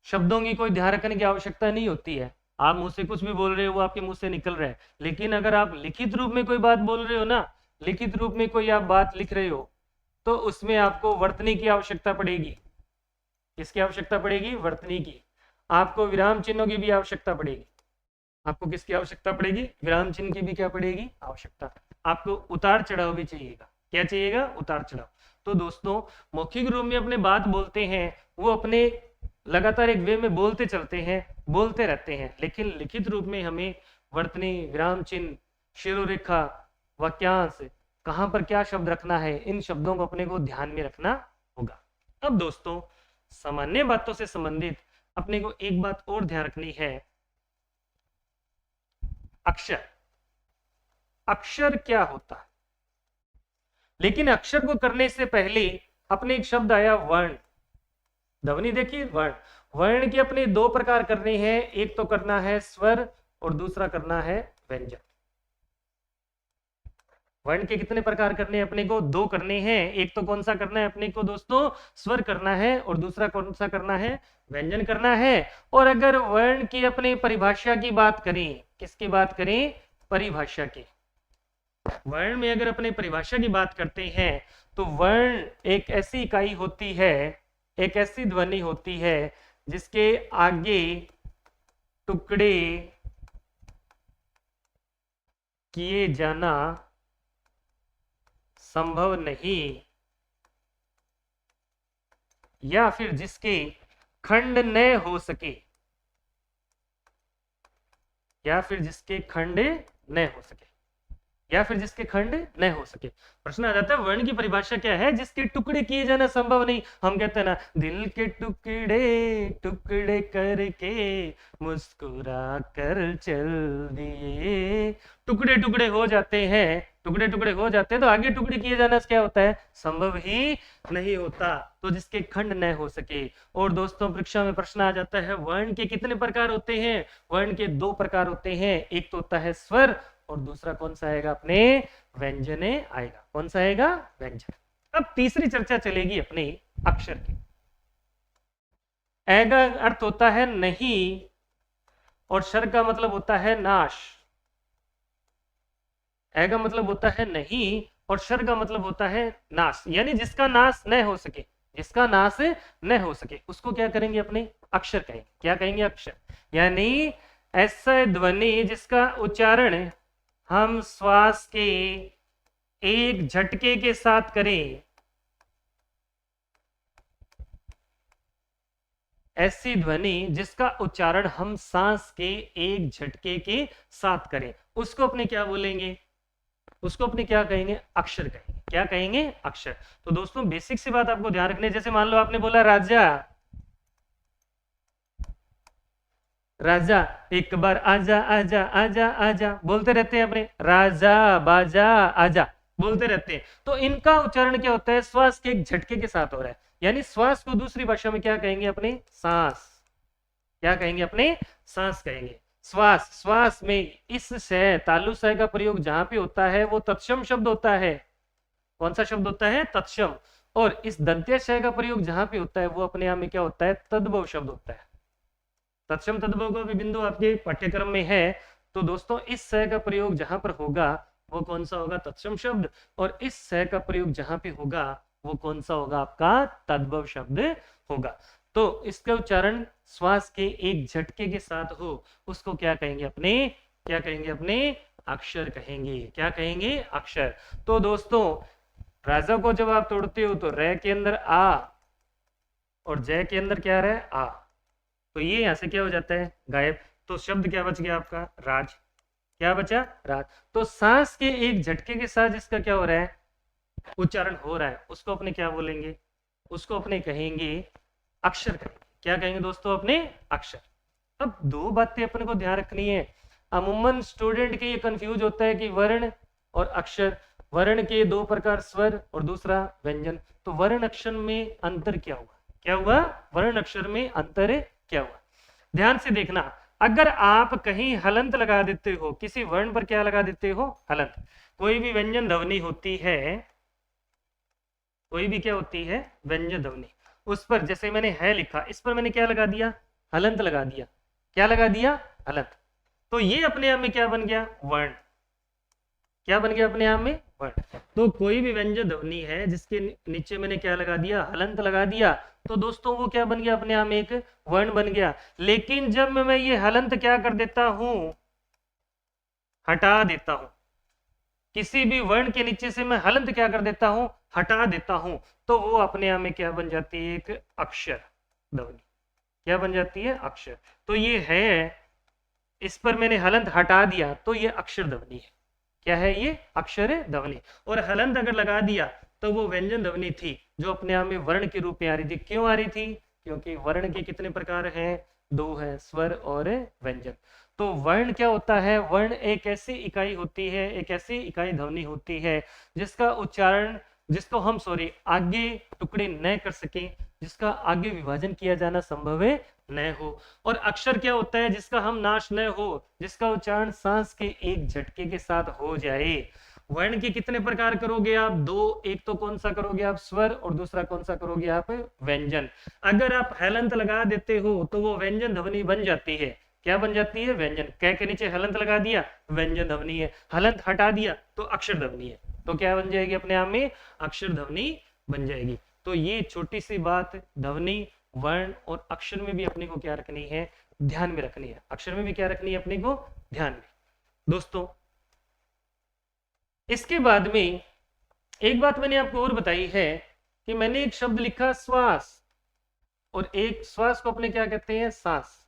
शब्दों की कोई ध्यान रखने की आवश्यकता नहीं होती है। आप मुंह से कुछ भी बोल रहे हो, वो आपके मुंह से निकल रहा है। लेकिन अगर आप लिखित रूप में कोई बात बोल रहे हो ना, लिखित रूप में कोई आप बात लिख रहे हो, तो उसमें आपको वर्तनी की आवश्यकता पड़ेगी। किसकी आवश्यकता पड़ेगी? वर्तनी की। आपको विराम चिन्हों की भी आवश्यकता पड़ेगी। आपको किसकी आवश्यकता पड़ेगी? विराम चिन्ह की भी क्या पड़ेगी? आवश्यकता। आपको उतार चढ़ाव भी चाहिएगा। क्या चाहिएगा? उतार चढ़ाव। तो दोस्तों मौखिक रूप में अपने बात बोलते हैं, वो अपने लगातार एक वे में बोलते चलते हैं, बोलते रहते हैं। लेकिन लिखित रूप में हमें वर्तनी, विराम चिन्ह, शिरोरेखा, वाक्यांश, कहां पर क्या शब्द रखना है, इन शब्दों को अपने को ध्यान में रखना होगा। अब दोस्तों सामान्य बातों से संबंधित अपने को एक बात और ध्यान रखनी है, अक्षर। अक्षर क्या होता है? लेकिन अक्षर को करने से पहले अपने एक शब्द आया वर्ण। ध्वनि देखिए, वर्ण। वर्ण के अपने दो प्रकार करने हैं, एक तो करना है स्वर और दूसरा करना है व्यंजन। वर्ण के कितने प्रकार करने हैं अपने को? दो करने हैं। एक तो कौन सा करना है अपने को दोस्तों? स्वर करना है, और दूसरा कौन सा करना है? व्यंजन करना है। और अगर वर्ण की अपने परिभाषा की बात करें, किसकी बात करें? परिभाषा की। वर्ण में अगर अपने परिभाषा की बात करते हैं तो वर्ण एक ऐसी इकाई होती है, एक ऐसी ध्वनि होती है जिसके आगे टुकड़े किए जाना संभव नहीं, या फिर जिसके खंड न हो सके, या फिर जिसके खंड न हो सके, या फिर जिसके खंड न हो सके। प्रश्न आ जाता है वर्ण की परिभाषा क्या है? जिसके टुकड़े किए जाना संभव नहीं। हम कहते हैं ना, दिल के टुकड़े टुकड़े करके मुस्कुरा कर चल दिए, टुकड़े टुकड़े हो जाते हैं, टुकड़े टुकड़े हो जाते हैं, तो आगे टुकड़े किए जाना क्या होता है? संभव ही नहीं होता। तो जिसके खंड न हो सके। और दोस्तों परीक्षा में प्रश्न आ जाता है वर्ण के कितने प्रकार होते हैं? वर्ण के दो प्रकार होते हैं। एक तो होता है स्वर, और दूसरा कौन सा आएगा अपने? व्यंजने आएगा। कौन सा आएगा? व्यंजन। अब तीसरी चर्चा चलेगी अपने अक्षर की। ए का अर्थ होता है नहीं, और शर का मतलब होता है नाश। ए का मतलब होता है नहीं, और शर का मतलब होता है नाश, यानी जिसका नाश न हो सके, जिसका नाश न हो सके उसको क्या करेंगे? अपने अक्षर कहेंगे। क्या कहेंगे? अक्षर। यानी ऐसा ध्वनि जिसका उच्चारण हम श्वास के एक झटके के साथ करें, ऐसी ध्वनि जिसका उच्चारण हम सांस के एक झटके के साथ करें, उसको अपने क्या बोलेंगे? उसको अपने क्या कहेंगे? अक्षर कहेंगे। क्या कहेंगे? अक्षर। तो दोस्तों बेसिक सी बात आपको ध्यान रखनी है। जैसे मान लो आपने बोला राजा, राजा, एक बार आजा आजा आजा आजा बोलते रहते हैं अपने, राजा बाजा आजा बोलते रहते हैं। तो इनका उच्चारण क्या होता है? श्वास के एक झटके के साथ हो रहा है। यानी श्वास को दूसरी भाषा में क्या कहेंगे? अपने सांस। क्या कहेंगे? अपने सांस कहेंगे। श्वास, श्वास में इस से तालु से का प्रयोग जहां पे होता है वो तत्सम शब्द होता है। कौन सा शब्द होता है? तत्सम। और इस दंत्य शय का प्रयोग जहां पे होता है वो अपने आप में क्या होता है? तद्भव शब्द होता है। तत्सम तद्भव का भी बिंदु आपके पाठ्यक्रम में है। तो दोस्तों इस स का प्रयोग जहां पर होगा वो कौन सा होगा? तत्सम शब्द। और इस स का प्रयोग जहां पे होगा वो कौन सा होगा? आपका तद्भव शब्द होगा। तो इसका उच्चारण श्वास के एक झटके के साथ हो, उसको क्या कहेंगे? अपने क्या कहेंगे? अपने अक्षर कहेंगे। क्या कहेंगे? अक्षर। तो दोस्तों राजा को जब आप तोड़ते हो तो रे के अंदर आ, और जय के अंदर क्या रहे? आ। तो ये यहां से क्या हो जाता है? गायब। तो शब्द क्या बच गया आपका? राज। क्या बचा? राज। तो सांस के एक झटके के साथ जिसका क्या हो रहा है? उच्चारण हो रहा है, उसको अपने क्या बोलेंगे? उसको अपने कहेंगे अक्षर कहेंगे। क्या कहेंगे दोस्तों? अपने अक्षर। अब दो बातें अपने को ध्यान रखनी है। अमूमन स्टूडेंट के ये कंफ्यूज होता है कि वर्ण और अक्षर, वर्ण के दो प्रकार, स्वर और दूसरा व्यंजन। तो वर्ण अक्षर में अंतर क्या हुआ? क्या हुआ? वर्ण अक्षर में अंतर क्या हुआ? ध्यान से देखना। अगर आप कहीं हलंत लगा देते हो, किसी वर्ण पर क्या लगा देते हो? हलंत। कोई भी व्यंजन ध्वनि होती है, कोई भी क्या होती है? व्यंजन ध्वनि। उस पर जैसे मैंने है लिखा, इस पर मैंने क्या लगा दिया? हलंत लगा दिया। क्या लगा दिया? हलंत। तो ये अपने आप में क्या बन गया? वर्ण। क्या बन गया अपने आप में? वर्ण। तो कोई भी व्यंजन ध्वनि है जिसके नीचे मैंने क्या लगा दिया? हलंत लगा दिया, तो दोस्तों वो क्या बन गया? अपने आप में एक वर्ण बन गया। लेकिन जब मैं ये हलंत क्या कर देता हूं? हटा देता हूं। किसी भी वर्ण के नीचे से मैं हलंत क्या कर देता हूं? हटा देता हूं। तो वो अपने आप में क्या बन जाती है? एक अक्षर ध्वनि। क्या बन जाती है? अक्षर। तो ये है, इस पर मैंने हलंत हटा दिया तो ये अक्षर ध्वनि है। क्या है? ये अक्षर ध्वनि। और हलंत अगर लगा दिया तो वो व्यंजन ध्वनि थी जो अपने आप में वर्ण के रूप में आ रही थी। क्यों आ रही थी? क्योंकि वर्ण के कितने प्रकार हैं? दो हैं, स्वर और व्यंजन। तो वर्ण क्या होता है? वर्ण एक ऐसी इकाई होती है, एक ऐसी इकाई ध्वनि होती है जिसका उच्चारण, जिसको हम आगे टुकड़े न कर सके, जिसका आगे विभाजन किया जाना संभव है न हो। और अक्षर क्या होता है? जिसका हम नाश न हो, जिसका उच्चारण सांस के एक झटके के साथ हो जाए, वर्ण के कितने प्रकार करोगे आप? दो। एक तो कौन सा करोगे आप? स्वर। और दूसरा कौन सा करोगे आप? व्यंजन। अगर आप हलंत लगा देते हो तो वो व्यंजन ध्वनि बन जाती है। क्या बन जाती है? व्यंजन। कै के नीचे हलंत लगा दिया, व्यंजन ध्वनि है। हलंत हटा दिया तो अक्षर ध्वनि है। तो क्या बन जाएगी अपने आप में? अक्षर ध्वनि बन जाएगी। तो ये छोटी सी बात ध्वनि, वर्ण और अक्षर में भी अपने को क्या रखनी है? ध्यान में रखनी है। अक्षर में भी क्या रखनी है अपने को? ध्यान में। दोस्तों इसके बाद में एक बात मैंने आपको और बताई है कि मैंने एक शब्द लिखा श्वास, और एक श्वास को अपने क्या कहते हैं? सांस।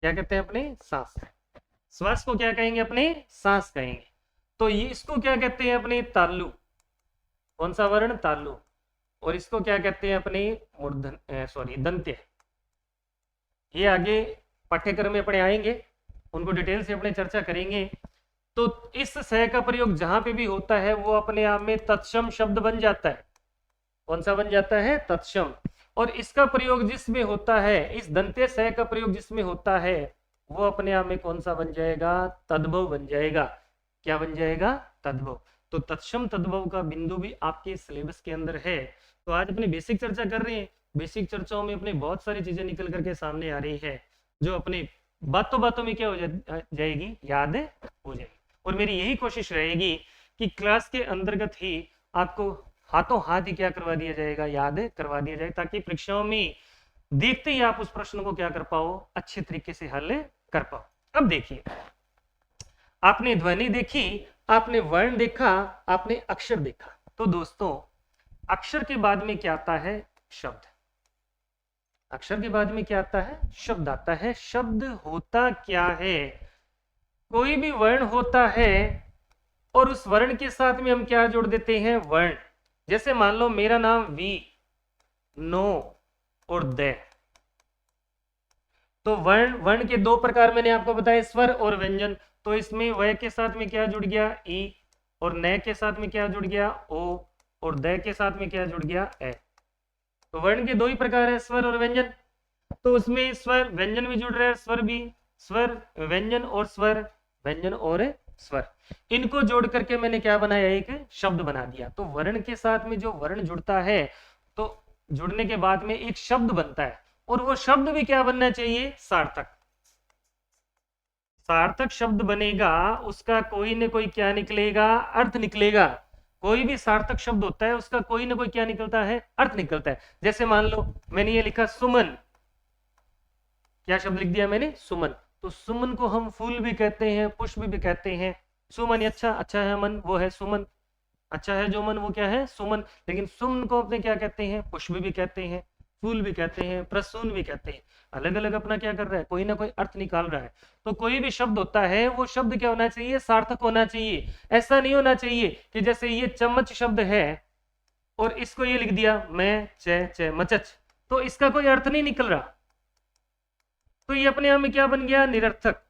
क्या कहते हैं अपने? सांस। श्वास को क्या कहेंगे अपने? सांस कहेंगे। तो ये इसको क्या कहते हैं अपने? तालु। कौन सा वर्ण? तालु। और इसको क्या कहते हैं अपने? मूर्धन, सॉरी, दंत्य। ये आगे पाठ्यक्रम में अपने आएंगे, उनको डिटेल से अपने चर्चा करेंगे। तो इस स का प्रयोग जहां पे भी होता है वो अपने आप में तत्सम शब्द बन जाता है। कौन सा बन जाता है? तत्सम। और इसका प्रयोग जिसमें होता है, इस दंत्य स का प्रयोग जिसमें होता है, वो अपने आप में कौन सा बन जाएगा? तद्भव बन जाएगा। क्या बन जाएगा? तद्भव। तो तत्सम तद्भव का बिंदु भी आपके सिलेबस के अंदर है। तो आज अपने बेसिक चर्चा कर रहे हैं। बेसिक चर्चाओं में अपने बहुत सारी चीजें निकल करके सामने आ रही है, जो अपने बातों बातों में क्या हो जाएगी? याद हो जाएगी। और मेरी यही कोशिश रहेगी कि क्लास के अंतर्गत ही आपको हाथों हाथ ही क्या करवा दिया जाएगा? याद करवा दिया जाए, ताकि परीक्षाओं में देखते ही आप उस प्रश्न को क्या कर पाओ? अच्छे तरीके से हल कर पाओ। अब देखिए, आपने ध्वनि देखी, आपने वर्ण देखा, आपने अक्षर देखा। तो दोस्तों अक्षर के बाद में क्या आता है? शब्द। अक्षर के बाद में क्या आता है? शब्द आता है। शब्द होता क्या है? कोई भी वर्ण होता है और उस वर्ण के साथ में हम क्या जोड़ देते हैं? वर्ण। जैसे मान लो मेरा नाम वी, नो और दे। तो वर्ण, वर्ण के दो प्रकार मैंने आपको बताया, स्वर और व्यंजन। तो इसमें व के साथ में क्या जुड़ गया? ई। और न के साथ में क्या जुड़ गया? ओ। और द के साथ में क्या जुड़ गया? ए। तो वर्ण के दो ही प्रकार है, स्वर और व्यंजन। तो उसमें स्वर व्यंजन भी जुड़ रहा है, स्वर भी। स्वर व्यंजन और स्वर, व्यंजन और स्वर, इनको जोड़ करके मैंने क्या बनाया? एक शब्द बना दिया। तो वर्ण के साथ में जो वर्ण जुड़ता है, तो जुड़ने के बाद में एक शब्द बनता है। और वो शब्द भी क्या बनना चाहिए? सार्थक। सार्थक शब्द बनेगा, उसका कोई ना कोई क्या निकलेगा? अर्थ निकलेगा। कोई भी सार्थक शब्द होता है उसका कोई ना कोई क्या निकलता है? अर्थ निकलता है। जैसे मान लो मैंने ये लिखा सुमन। क्या शब्द लिख दिया मैंने? सुमन। तो सुमन को हम फूल भी कहते हैं, पुष्प भी कहते हैं। सुमन अच्छा, अच्छा है मन, वो है सुमन। अच्छा है जो मन, वो क्या है? सुमन। लेकिन सुमन को अपने क्या कहते हैं? पुष्प भी कहते हैं, फूल भी कहते हैं, प्रसून भी कहते हैं। अलग अलग अपना क्या कर रहा है? कोई ना कोई अर्थ निकाल रहा है। तो कोई भी शब्द होता है, वो शब्द क्या होना चाहिए? सार्थक होना चाहिए। ऐसा नहीं होना चाहिए कि जैसे ये चम्मच शब्द है और इसको ये लिख दिया मैं च मचच, तो इसका कोई अर्थ नहीं निकल रहा। तो ये अपने आप में क्या बन गया? निरर्थक।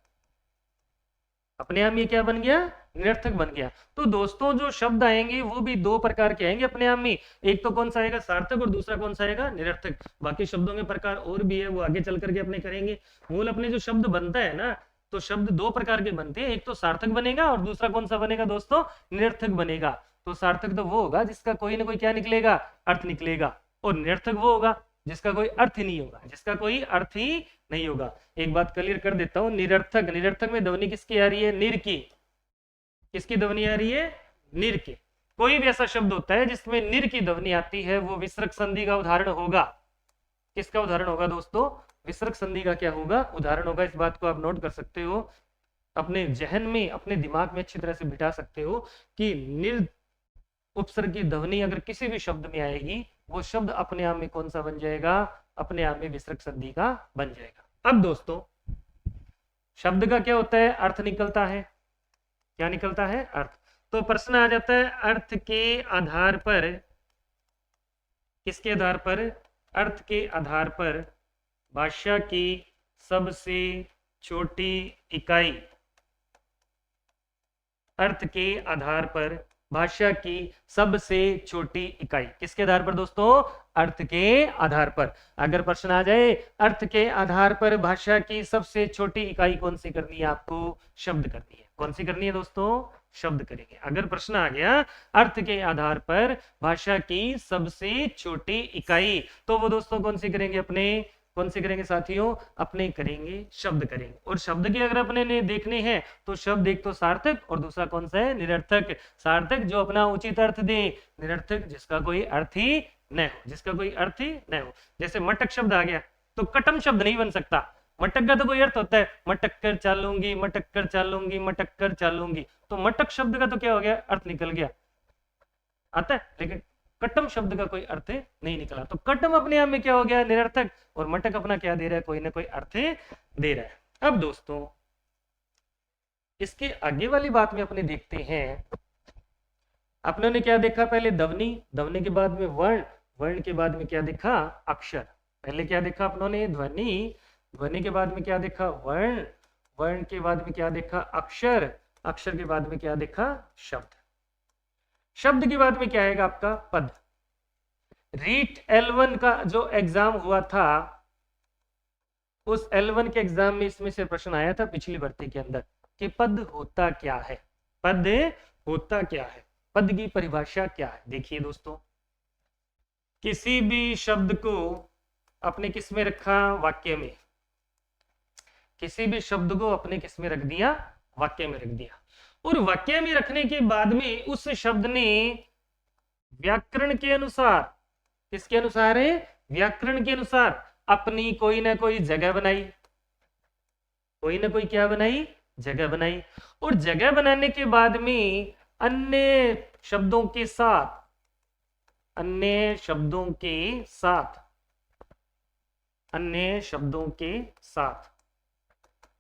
अपने आप में क्या बन गया? निरर्थक बन गया। तो दोस्तों जो शब्द आएंगे वो भी दो प्रकार के आएंगे अपने आप में। एक तो कौन सा आएगा? सार्थक। और दूसरा कौन सा आएगा? निरर्थक। बाकी शब्दों के प्रकार और भी है, वो आगे चल करके अपने करेंगे। मूल अपने जो शब्द बनता है ना, तो शब्द दो प्रकार के बनते हैं। एक तो सार्थक बनेगा और दूसरा कौन सा बनेगा दोस्तों? निरर्थक बनेगा। तो सार्थक तो वो होगा जिसका कोई ना कोई क्या निकलेगा? अर्थ निकलेगा। और निरर्थक वो होगा जिसका कोई अर्थ ही नहीं होगा, जिसका कोई अर्थ ही नहीं होगा। एक बात क्लियर कर देता हूं, निरर्थक, निरर्थक में ध्वनि किसकी आ रही है? निर की। किसकी ध्वनि आ रही है? निर की। कोई भी ऐसा शब्द होता है जिसमें निर की ध्वनि आती है, वो विसर्ग संधि का उदाहरण होगा। किसका उदाहरण होगा दोस्तों? विसर्ग संधि का क्या होगा? उदाहरण होगा। इस बात को आप नोट कर सकते हो, अपने जहन में, अपने दिमाग में अच्छी तरह से बिठा सकते हो कि निर उपसर्ग की ध्वनि अगर किसी भी शब्द में आएगी, वो शब्द अपने आप में कौन सा बन जाएगा? अपने आप में विसर्ग संधि का बन जाएगा। अब दोस्तों शब्द का क्या होता है? अर्थ निकलता है। क्या निकलता है? अर्थ। तो प्रश्न आ जाता है, अर्थ के आधार पर, किसके आधार पर? अर्थ के आधार पर भाषा की सबसे छोटी इकाई, अर्थ के आधार पर भाषा की सबसे छोटी इकाई, किसके आधार पर दोस्तों? अर्थ के आधार पर। अगर प्रश्न आ जाए अर्थ के आधार पर भाषा की सबसे छोटी इकाई कौन सी करनी है आपको? शब्द करनी है। कौन सी करनी है दोस्तों? शब्द करेंगे। अगर प्रश्न आ गया अर्थ के आधार पर भाषा की सबसे छोटी इकाई, तो वो दोस्तों कौन सी करेंगे? अपने कौन से करेंगे साथियों? अपने करेंगे, शब्द करेंगे। और शब्द की अगर अपने ने देखने हैं तो शब्द एक तो सार्थक और दूसरा कौन सा है? निरर्थक। सार्थक जो अपना उचित अर्थ दे, निरर्थक जिसका कोई अर्थ ही न हो, जिसका कोई अर्थ ही न हो। जैसे मटक शब्द आ गया तो कटम शब्द नहीं बन सकता। मटक का तो कोई अर्थ होता है, मटक कर चालूंगी, मटक कर चालूंगी, मटक कर चालूंगी, तो मटक शब्द का तो क्या हो गया? अर्थ निकल गया, आता है। लेकिन कटम शब्द का कोई अर्थ नहीं निकला, तो कटम अपने आप में क्या हो गया? निरर्थक। और मटक अपना क्या दे रहा है? कोई ना कोई अर्थ दे रहा है। अब दोस्तों इसके आगे वाली बात में अपने देखते हैं। अपनों ने क्या देखा? पहले ध्वनि, ध्वनि के बाद में वर्ण, वर्ण के बाद में क्या देखा? अक्षर। पहले क्या देखा अपनों ने? ध्वनि, ध्वनि के बाद में क्या देखा? वर्ण, वर्ण के बाद में क्या देखा? अक्षर, अक्षर के बाद में क्या देखा? शब्द। शब्द के बाद में क्या आएगा आपका? पद। रीट L1 का जो एग्जाम हुआ था, उस L1 के एग्जाम में इसमें से प्रश्न आया था पिछली भर्ती के अंदर कि पद होता क्या है? पद होता क्या है? पद की परिभाषा क्या है? देखिए दोस्तों, किसी भी शब्द को अपने किस में रखा? वाक्य में। किसी भी शब्द को अपने किस में रख दिया? वाक्य में रख दिया। और वाक्य में रखने के बाद में उस शब्द ने व्याकरण के अनुसार, किसके अनुसार है? व्याकरण के अनुसार अपनी कोई ना कोई जगह बनाई, कोई ना कोई क्या बनाई? जगह बनाई। और जगह बनाने के बाद में अन्य शब्दों के साथ, अन्य शब्दों के साथ, अन्य शब्दों के साथ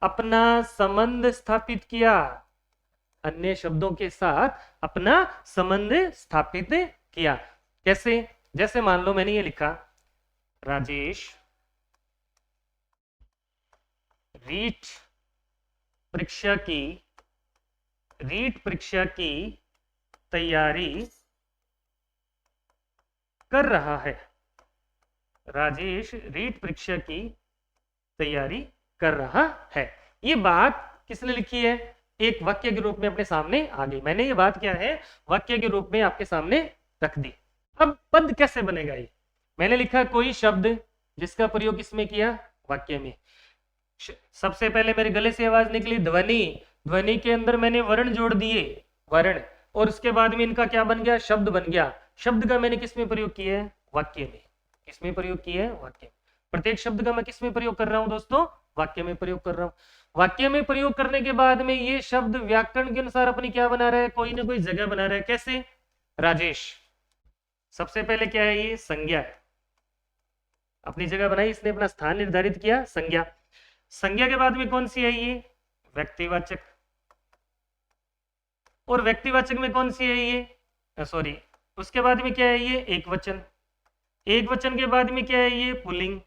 अपना संबंध स्थापित किया, अन्य शब्दों के साथ अपना संबंध स्थापित किया। कैसे? जैसे मान लो मैंने ये लिखा, राजेश रीट परीक्षा की, रीट परीक्षा की तैयारी कर रहा है। राजेश रीट परीक्षा की तैयारी कर रहा है। ये बात किसने लिखी है? एक वाक्य के रूप में अपने सामने आ गई। मैंने ये बात क्या है? वाक्य के रूप में आपके सामने रख दी। अब पद कैसे बनेगा? ये मैंने लिखा कोई शब्द जिसका प्रयोग किसमें किया? वाक्य में। सबसे पहले मेरे गले से आवाज निकली ध्वनि, ध्वनि के अंदर मैंने वर्ण जोड़ दिए, वर्ण, और उसके बाद में इनका क्या बन गया? शब्द बन गया। शब्द का मैंने किसमें प्रयोग किया है? वाक्य में। किसमें प्रयोग किया है? वाक्य में। प्रत्येक शब्द का मैं किसमें प्रयोग कर रहा हूं दोस्तों? वाक्य में प्रयोग कर रहा हूं। वाक्य में प्रयोग करने के बाद में ये शब्द व्याकरण के अनुसार अपनी क्या बना रहा है? कोई ना कोई जगह बना रहा है। कैसे? राजेश सबसे पहले क्या है? ये संज्ञा है, अपनी जगह बनाई, इसने अपना स्थान निर्धारित किया, संज्ञा। संज्ञा के बाद में कौन सी है? ये व्यक्तिवाचक। और व्यक्तिवाचक में कौन सी है? ये सॉरी, उसके बाद में क्या है? ये एक वचन। एक वचन के बाद में क्या है? ये पुल्लिंग।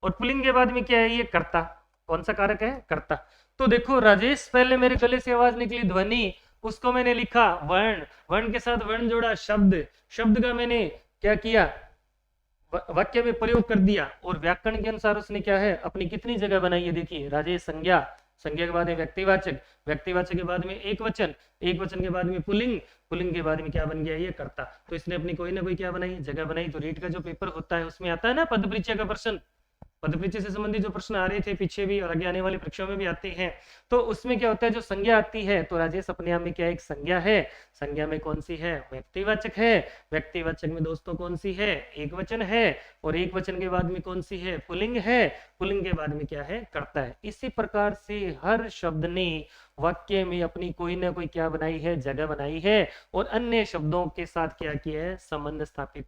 और पुल्लिंग के बाद में क्या है? ये कर्ता। कौन सा कारक है? कर्ता। तो देखो राजेश, पहले मेरे गले से आवाज निकली ध्वनि, उसको मैंने लिखा वर्ण, वर्ण के साथ वर्ण जोड़ा शब्द, शब्द का मैंने क्या किया? वाक्य में प्रयोग कर दिया। और व्याकरण के अनुसार उसने क्या है? अपनी कितनी जगह बनाई है? देखिए, राजेश संज्ञा, संज्ञा के बाद में व्यक्तिवाचक, व्यक्तिवाचक के बाद में एक वचन, एक वचन के बाद में पुल्लिंग, पुल्लिंग के बाद में क्या बन गया? ये कर्ता। तो इसने अपनी कोई ना कोई क्या बनाई? जगह बनाई। तो रीट का जो पेपर होता है उसमें आता है ना पद परिचय का प्रश्न, पद परिचय से संबंधित जो प्रश्न आ रहे थे पीछे भी और आगे आने वाली परीक्षाओं में भी आते हैं, तो उसमें क्या होता है? जो संज्ञा आती है, तो राजेश अपने आप में क्या एक संज्ञा है। संज्ञा में कौन सी है? व्यक्तिवाचक है। व्यक्तिवाचक में दोस्तों कौन सी है? एक वचन है। और एक वचन के बाद में कौन सी है? पुल्लिंग है। पुल्लिंग के बाद में क्या है? कर्ता है। इसी प्रकार से हर शब्द ने वाक्य में अपनी कोई ना कोई क्या बनाई है? जगह बनाई है। और अन्य शब्दों के साथ क्या किया है? संबंध स्थापित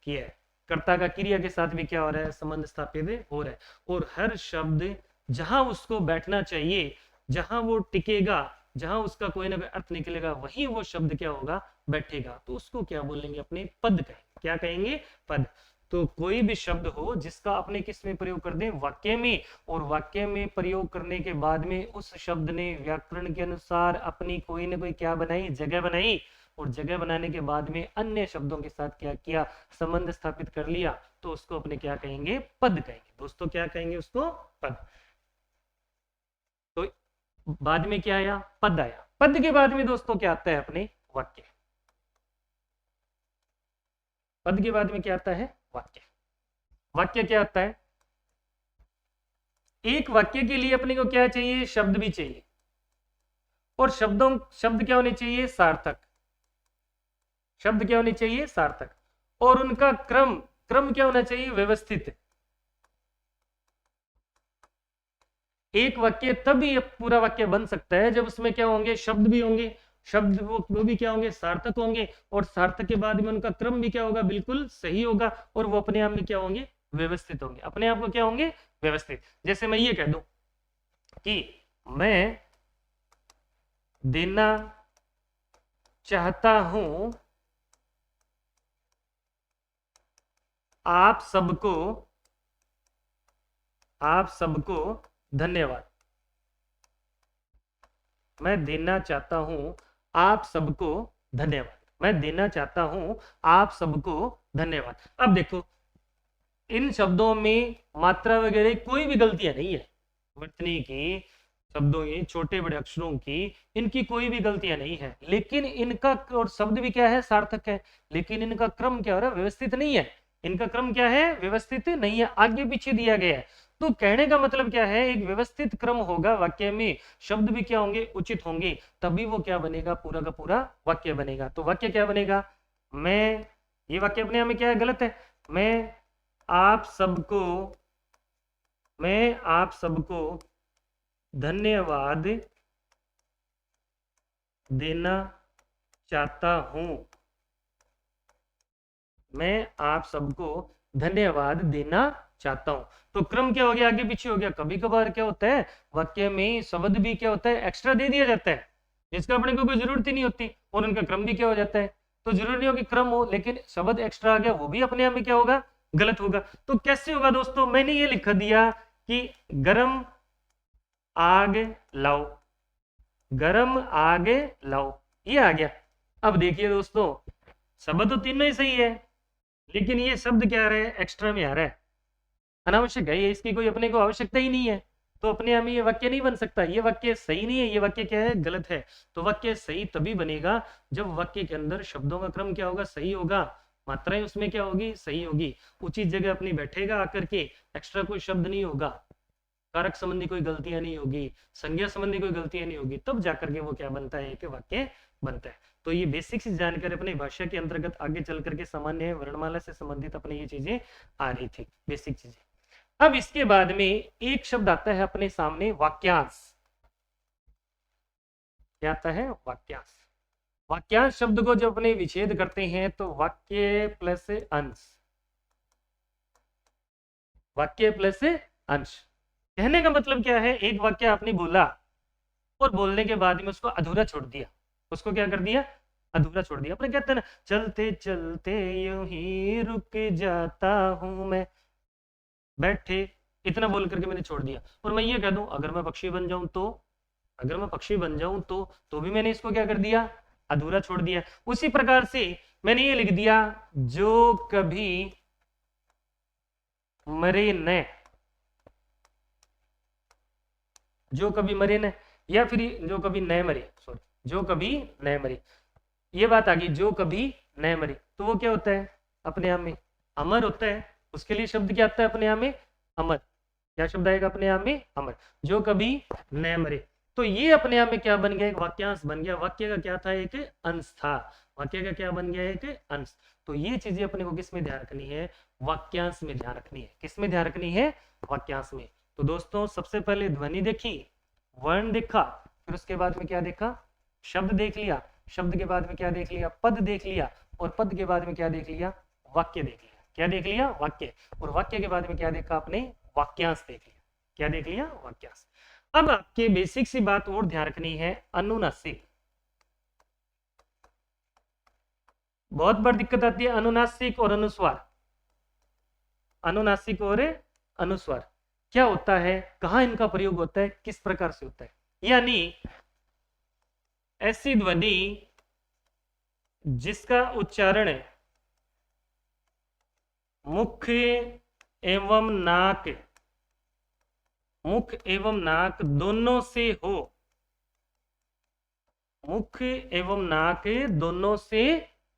किया है। कर्ता का क्रिया के साथ भी क्या हो रहा है? संबंध स्थापित हो रहा है। और हर शब्द जहां उसको बैठना चाहिए, जहां वो टिकेगा, जहां उसका कोई ना कोई अर्थ निकलेगा, वहीं वो शब्द क्या होगा? बैठेगा। तो उसको क्या बोलेंगे? अपने पद कहेंगे। क्या कहेंगे? पद। तो कोई भी शब्द हो जिसका अपने किस में प्रयोग कर दें? वाक्य में। और वाक्य में प्रयोग करने के बाद में उस शब्द ने व्याकरण के अनुसार अपनी कोई ना कोई क्या बनाई? जगह बनाई। और जगह बनाने के बाद में अन्य शब्दों के साथ क्या किया? संबंध स्थापित कर लिया। तो उसको अपने क्या कहेंगे? पद कहेंगे। दोस्तों क्या कहेंगे उसको? पद। तो बाद में क्या आया? पद आया। पद के बाद में दोस्तों क्या आता है? अपने वाक्य। पद के बाद में क्या आता है? वाक्य। वाक्य क्या आता है? एक वाक्य के लिए अपने को क्या चाहिए? शब्द भी चाहिए, और शब्द क्या होने चाहिए? सार्थक। शब्द क्या होने चाहिए? सार्थक। और उनका क्रम क्रम क्या होना चाहिए? व्यवस्थित। एक वाक्य तभी पूरा वाक्य बन सकता है जब उसमें क्या होंगे? शब्द भी होंगे। शब्द वो भी क्या होंगे? सार्थक होंगे। और सार्थक के बाद में उनका क्रम भी क्या होगा? बिल्कुल सही होगा। और वो अपने आप में क्या होंगे? व्यवस्थित होंगे। अपने आप को क्या होंगे? व्यवस्थित। जैसे मैं ये कह दूं कि मैं देना चाहता हूं आप सबको धन्यवाद। मैं देना चाहता हूं आप सबको धन्यवाद। मैं देना चाहता हूं आप सबको धन्यवाद। अब देखो, इन शब्दों में मात्रा वगैरह कोई भी गलतियां नहीं है। वर्तनी की, शब्दों की, छोटे बड़े अक्षरों की, इनकी कोई भी गलतियां नहीं है। लेकिन इनका, और शब्द भी क्या है? सार्थक है। लेकिन इनका क्रम क्या हो रहा है? व्यवस्थित नहीं है। इनका क्रम क्या है? व्यवस्थित नहीं है, आगे पीछे दिया गया है। तो कहने का मतलब क्या है? एक व्यवस्थित क्रम होगा वाक्य में, शब्द भी क्या होंगे? उचित होंगे, तभी वो क्या बनेगा? पूरा का पूरा वाक्य बनेगा। तो वाक्य क्या बनेगा? मैं, ये वाक्य अपने आप में क्या है? गलत है। आप सबको मैं आप सबको धन्यवाद देना चाहता हूं। मैं आप सबको धन्यवाद देना चाहता हूं। तो क्रम क्या हो गया? आगे पीछे हो गया। कभी कभार क्या होता है? वाक्य में शब्द भी क्या होता है? एक्स्ट्रा दे दिया जाता है, जिसका अपने को कोई जरूरत ही नहीं होती, और उनका क्रम भी क्या हो जाता है? तो जरूरी नहीं हो कि क्रम हो, लेकिन शब्द एक्स्ट्रा आ गया, वो भी अपने आप में क्या होगा? गलत होगा। तो कैसे होगा दोस्तों? मैंने ये लिख दिया कि गरम आग लाओ। गरम आग लाओ, ये आ गया। अब देखिए दोस्तों, शब्द तो तीनों ही सही है, लेकिन ये शब्द क्या आ रहा है? एक्स्ट्रा में आ रहा है, अनावश्यक है ये, इसकी कोई अपने को आवश्यकता ही नहीं है। तो अपने आप में ये वाक्य नहीं बन सकता। ये वाक्य सही नहीं है, ये वाक्य क्या है? गलत है। तो वाक्य सही तभी बनेगा जब वाक्य के अंदर शब्दों का क्रम क्या होगा? सही होगा। मात्राएं उसमें क्या होगी? सही होगी। उचित जगह अपनी बैठेगा आकर के, एक्स्ट्रा कोई शब्द नहीं होगा, कारक संबंधी कोई गलतियां नहीं होगी, संज्ञा संबंधी कोई गलतियां नहीं होगी, तब जाकर के वो क्या बनता है? एक वाक्य बनता है। तो ये बेसिक सी जानकारी अपनी भाषा के अंतर्गत आगे चल करके सामान्य वर्णमाला से संबंधित अपने ये चीजें आ रही थी, बेसिक चीजें। अब इसके बाद में एक शब्द आता है अपने सामने, वाक्यांश। क्या आता है? वाक्यांश। वाक्यांश शब्द को जब अपने विच्छेद करते हैं तो वाक्य प्लस अंश, वाक्य प्लस अंश। कहने का मतलब क्या है? एक वाक्य आपने बोला और बोलने के बाद में उसको अधूरा छोड़ दिया। उसको क्या कर दिया? अधूरा छोड़ दिया। अपने कहते हैं ना, चलते चलते यूं ही रुक जाता हूं मैं, बैठे, इतना बोल करके मैंने छोड़ दिया। और मैं ये कह दूं, अगर मैं पक्षी बन जाऊं तो, अगर मैं पक्षी बन जाऊं तो भी मैंने इसको क्या कर दिया? अधूरा छोड़ दिया। उसी प्रकार से मैंने ये लिख दिया, जो कभी मरे न, जो कभी मरे न, या फिर जो कभी न मरे, सॉरी, जो कभी न मरे, ये बात आ गई। जो कभी न मरे, तो वो क्या होता है? अपने आप में अमर होता है। उसके लिए शब्द क्या आता है अपने आप में? अमर। क्या शब्द आएगा अपने आप में? अमर। जो कभी न मरे, तो ये अपने आप में क्या बन गया? एक वाक्यांश बन गया। वाक्य का क्या था? एक अंश था। वाक्य का क्या बन गया? एक अंश। तो ये चीजें अपने को किस में ध्यान रखनी है? वाक्यांश में ध्यान रखनी है। किस में ध्यान रखनी है? वाक्यांश में। तो दोस्तों, सबसे पहले ध्वनि देखी, वर्ण देखा, फिर उसके बाद में क्या देखा? शब्द देख लिया। शब्द के बाद में क्या देख लिया? पद देख लिया। और पद के बाद में क्या देख लिया? वाक्य देख लिया। क्या देख लिया? वाक्य। और वाक्य के बाद में क्या देखा आपने? वाक्यांश देख लिया। क्या देख लिया? वाक्यांश। अब आपके बेसिक सी बात और ध्यान रखनी है, अनुनासिक। बहुत बार दिक्कत आती है अनुनासिक और अनुस्वार। अनुनासिक और अनुस्वार क्या होता है? कहां इनका प्रयोग होता है? किस प्रकार से होता है? यानी ऐसी ध्वनि जिसका उच्चारण मुख एवं नाक दोनों से हो, मुख एवं नाक दोनों से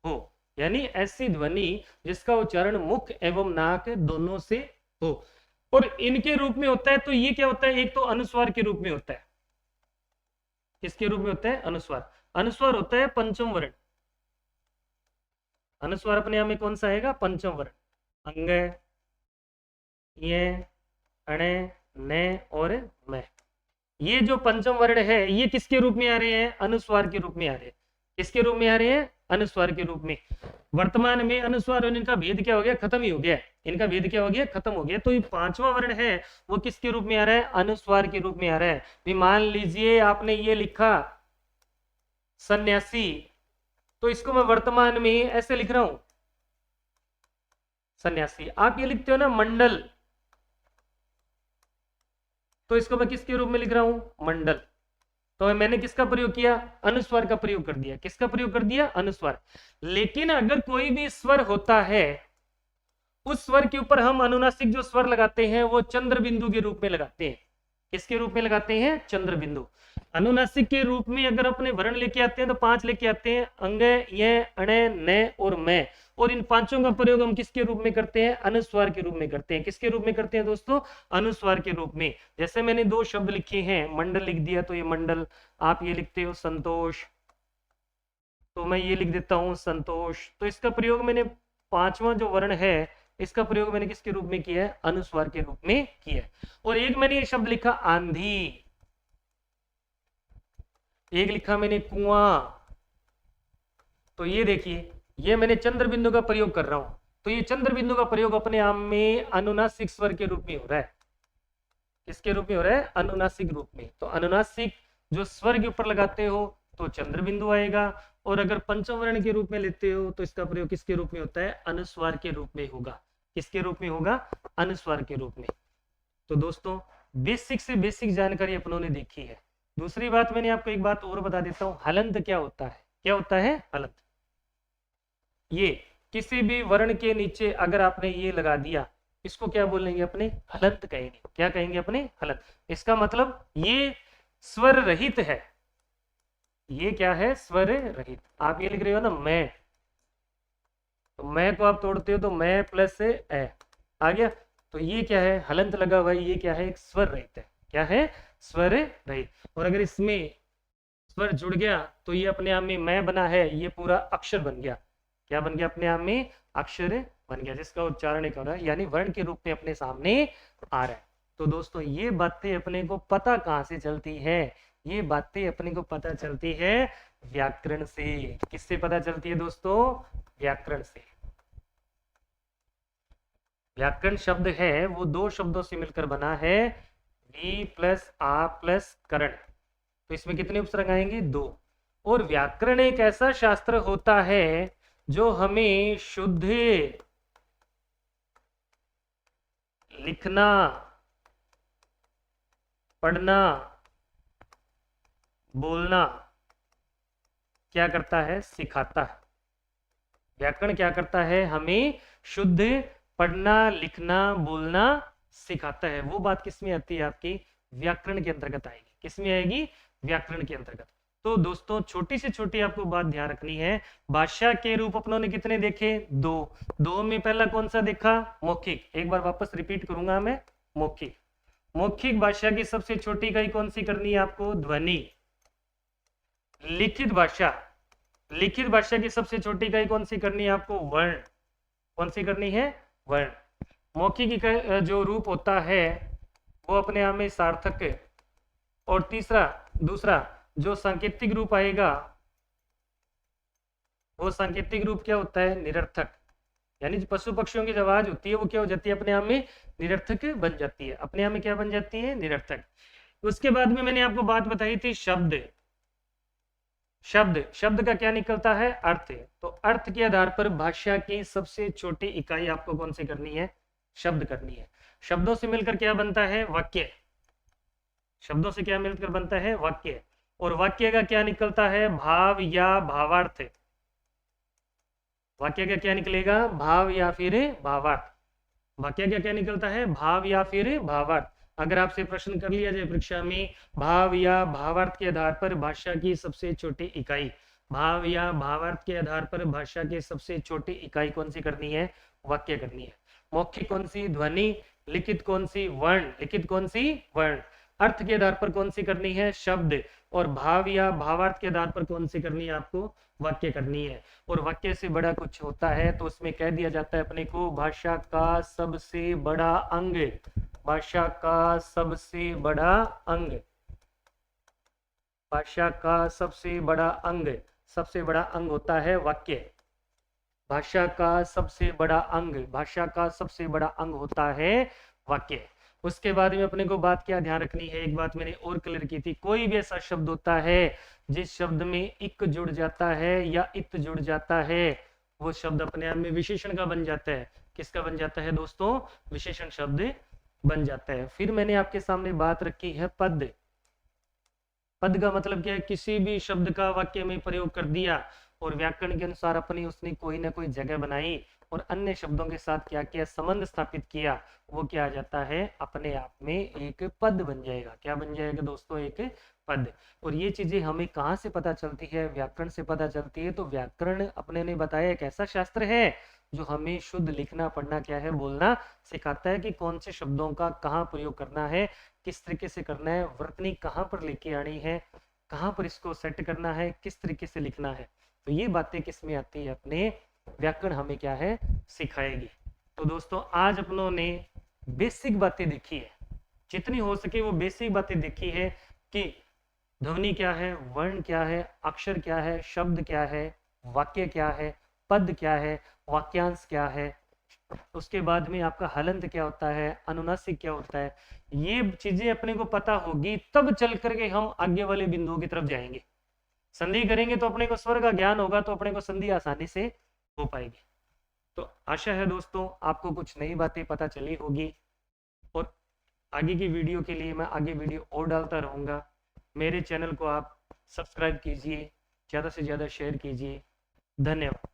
हो, यानी ऐसी ध्वनि जिसका उच्चारण मुख एवं नाक दोनों से हो और इनके रूप में होता है। तो ये क्या होता है, एक तो अनुस्वार के रूप में होता है। किसके रूप में होता है, अनुस्वार। अनुस्वार होता है पंचम वर्ण। अनुस्वार अपने आप में कौन सा आएगा, पंचम वर्ण। अंग, ये, अणे, ने और मैं, ये जो पंचम वर्ण है ये किसके रूप में आ रहे हैं, अनुस्वार के रूप में आ रहे हैं। किसके रूप में आ रहे हैं, अनुस्वार के रूप में। वर्तमान में अनुस्वार और इनका भेद क्या हो गया, खत्म ही हो गया। इनका भेद क्या हो गया, खत्म हो गया। तो ये पांचवा वर्ण है वो किसके रूप में आ रहा है, अनुस्वार के रूप में आ रहा है। भी मान लीजिए आपने ये लिखा सन्यासी, तो इसको मैं वर्तमान में ऐसे लिख रहा हूं सन्यासी। आप ये लिखते हो ना मंडल, तो इसको मैं किसके रूप में लिख रहा हूं, मंडल। तो मैंने किसका प्रयोग किया, अनुस्वार का प्रयोग कर दिया। किसका प्रयोग कर दिया, अनुस्वार। लेकिन अगर कोई भी स्वर होता है, उस स्वर के ऊपर हम अनुनासिक जो स्वर लगाते हैं वो चंद्र बिंदु के रूप में लगाते हैं। किसके रूप में लगाते हैं, चंद्र बिंदु। अनुनासिक के रूप में अगर अपने वर्ण लेके आते हैं तो 5 लेके आते हैं, अंग, ये, अणे, ने और मैं। और इन पांचों का प्रयोग हम किसके रूप में करते हैं, अनुस्वार के रूप में करते हैं। किसके रूप में करते हैं दोस्तों, अनुस्वार के रूप में। जैसे मैंने 2 शब्द लिखे हैं, मंडल लिख दिया तो ये मंडल, आप ये लिखते हो संतोष, तो मैं ये लिख देता हूं संतोष। तो इसका प्रयोग मैंने 5वां जो वर्ण है इसका प्रयोग मैंने किसके रूप में किया है, अनुस्वार के रूप में किया है। और एक मैंने ये शब्द लिखा आंधी, एक लिखा मैंने कुआं, तो ये देखिए ये मैंने चंद्र बिंदु का प्रयोग कर रहा हूं। तो ये चंद्र बिंदु का प्रयोग अपने आप में अनुनासिक स्वर के रूप में हो रहा है। किसके रूप में हो रहा है, अनुनासिक रूप में। तो अनुनासिक जो स्वर के ऊपर लगाते हो तो चंद्र बिंदु आएगा, और अगर पंचम वर्ण के रूप में लेते हो तो इसका प्रयोग किसके रूप में होता है, अनुस्वार के रूप में होगा। किसके रूप में होगा, अनुस्वार के रूप में। तो दोस्तों बेसिक से बेसिक जानकारी अपनों ने देखी है। दूसरी बात मैंने आपको एक बात और बता देता हूं, हलंत क्या होता है। क्या होता है हलंत, ये किसी भी वर्ण के नीचे अगर आपने ये लगा दिया, इसको क्या बोलेंगे अपने, हलंत कहेंगे। क्या कहेंगे अपने, हलंत। इसका मतलब ये स्वर रहित है। ये क्या है, स्वर रहित। आप ये लिख रहे हो ना मैं, तो मैं को आप तोड़ते हो तो मैं प्लस ए आ गया, तो ये क्या है, हलंत लगा हुआ है। ये क्या है, एक स्वर रहित है। क्या है, स्वर रहित। और अगर इसमें स्वर जुड़ गया तो ये अपने आप में मैं बना है, ये पूरा अक्षर बन गया। क्या बन गया, अपने आप में अक्षर बन गया, जिसका उच्चारण कर रहा है, यानी वर्ण के रूप में अपने सामने आ रहा है। तो दोस्तों ये बातें अपने को पता कहां से चलती है, ये बातें अपने को पता चलती है व्याकरण से। किससे पता चलती है दोस्तों, व्याकरण से। व्याकरण शब्द है वो 2 शब्दों से मिलकर बना है, वी प्लस आ प्लस करण। तो इसमें कितने उपसर्ग आएंगे, 2। और व्याकरण एक ऐसा शास्त्र होता है जो हमें शुद्ध लिखना, पढ़ना, बोलना क्या करता है, सिखाता है। व्याकरण क्या करता है, हमें शुद्ध पढ़ना, लिखना, बोलना सिखाता है। वो बात किस में आती है, आपकी व्याकरण के अंतर्गत आएगी। किस में आएगी, व्याकरण के अंतर्गत। तो दोस्तों छोटी से छोटी आपको बात ध्यान रखनी है, भाषा के रूप अपनों ने कितने देखे, 2 में पहला कौन सा देखा, मौखिक। एक बार वापस रिपीट करूंगा मैं, मौखिक। मौखिक भाषा की सबसे छोटी इकाई कौन सी करनी है आपको, ध्वनि। लिखित भाषा, लिखित भाषा की सबसे छोटी इकाई कौन सी करनी है आपको, वर्ण। कौन सी करनी है, वर्ण। मौखिक इकाई जो रूप होता है वो अपने आप में सार्थक है। और दूसरा जो सांकेतिक रूप आएगा वो सांकेतिक रूप क्या होता है, निरर्थक। यानी जो पशु पक्षियों की आवाज होती है वो क्या हो जाती है, अपने आप में निरर्थक बन जाती है। अपने आप में क्या बन जाती है, निरर्थक। उसके बाद में मैंने आपको बात बताई थी शब्द। शब्द का क्या निकलता है, अर्थ। तो अर्थ के आधार पर भाषा की सबसे छोटी इकाई आपको कौन सी करनी है, शब्द करनी है। शब्दों से मिलकर क्या बनता है, वाक्य। शब्दों से क्या मिलकर बनता है, वाक्य। और वाक्य का क्या निकलता है, भाव या भावार्थ। वाक्य का क्या निकलेगा, भाव या फिर भावार्थ। वाक्य का क्या निकलता है, भाव या फिर भावार्थ। अगर आपसे प्रश्न कर लिया जाए परीक्षा में, भाव या भावार्थ के आधार पर भाषा की सबसे छोटी इकाई, भाव या भावार्थ के आधार पर भाषा की सबसे छोटी इकाई कौन सी करनी है? वाक्य करनी है। मौखिक कौन सी? ध्वनि। लिखित कौन सी? वर्ण। लिखित कौन सी? वर्ण। अर्थ के आधार पर कौन सी करनी है? शब्द। और भाव या भावार्थ के आधार पर कौन सी करनी है आपको? वाक्य करनी है। और वाक्य से बड़ा कुछ होता है तो उसमें कह दिया जाता है अपने को, भाषा का सबसे बड़ा अंग, भाषा का सबसे बड़ा अंग, भाषा का सबसे बड़ा अंग, सबसे बड़ा अंग होता है वाक्य। भाषा का सबसे बड़ा अंग, भाषा का सबसे बड़ा अंग होता है वाक्य। उसके बाद में अपने को बात क्या ध्यान रखनी है, एक बात मैंने और क्लियर की थी, कोई भी ऐसा शब्द होता है जिस शब्द में इक जुड़ जाता है या इत जुड़ जाता है, वो शब्द अपने आप में विशेषण का बन जाता है। किसका बन जाता है दोस्तों? विशेषण शब्द बन जाता है। फिर मैंने आपके सामने बात रखी है पद। पद का मतलब क्या है? किसी भी शब्द का वाक्य में प्रयोग कर दिया और व्याकरण के अनुसार अपनी उसने कोई ना कोई जगह बनाई और अन्य शब्दों के साथ क्या किया? संबंध स्थापित किया, वो क्या आ जाता है? अपने आप में एक पद बन जाएगा। क्या बन जाएगा दोस्तों? एक पद। और ये चीजें हमें कहाँ से पता चलती है? व्याकरण से पता चलती है। तो व्याकरण अपने ने बताया एक ऐसा शास्त्र है जो हमें शुद्ध लिखना पढ़ना क्या है? बोलना सिखाता है कि कौन से शब्दों का कहाँ प्रयोग करना है, किस तरीके से करना है, वर्तनी कहाँ पर लेके आनी है, कहाँ पर इसको सेट करना है, किस तरीके से लिखना है। तो ये बातें किस में आती है? अपने व्याकरण हमें क्या है? सिखाएगी। तो दोस्तों आज अपनों ने बेसिक बातें देखी है, जितनी हो सके वो बेसिक बातें देखी है कि ध्वनि क्या है, वर्ण क्या है, अक्षर क्या है, शब्द क्या है, वाक्य क्या है, पद क्या है, वाक्यांश क्या है, उसके बाद में आपका हलंत क्या होता है, अनुनासिक क्या होता है। ये चीजें अपने को पता होगी तब चल करके हम आगे वाले बिंदुओं की तरफ जाएंगे। संधि करेंगे तो अपने को स्वर का ज्ञान होगा तो अपने को संधि आसानी से हो पाएगी। तो आशा है दोस्तों आपको कुछ नई बातें पता चली होगी और आगे की वीडियो के लिए मैं आगे वीडियो और डालता रहूँगा। मेरे चैनल को आप सब्सक्राइब कीजिए, ज़्यादा से ज़्यादा शेयर कीजिए। धन्यवाद।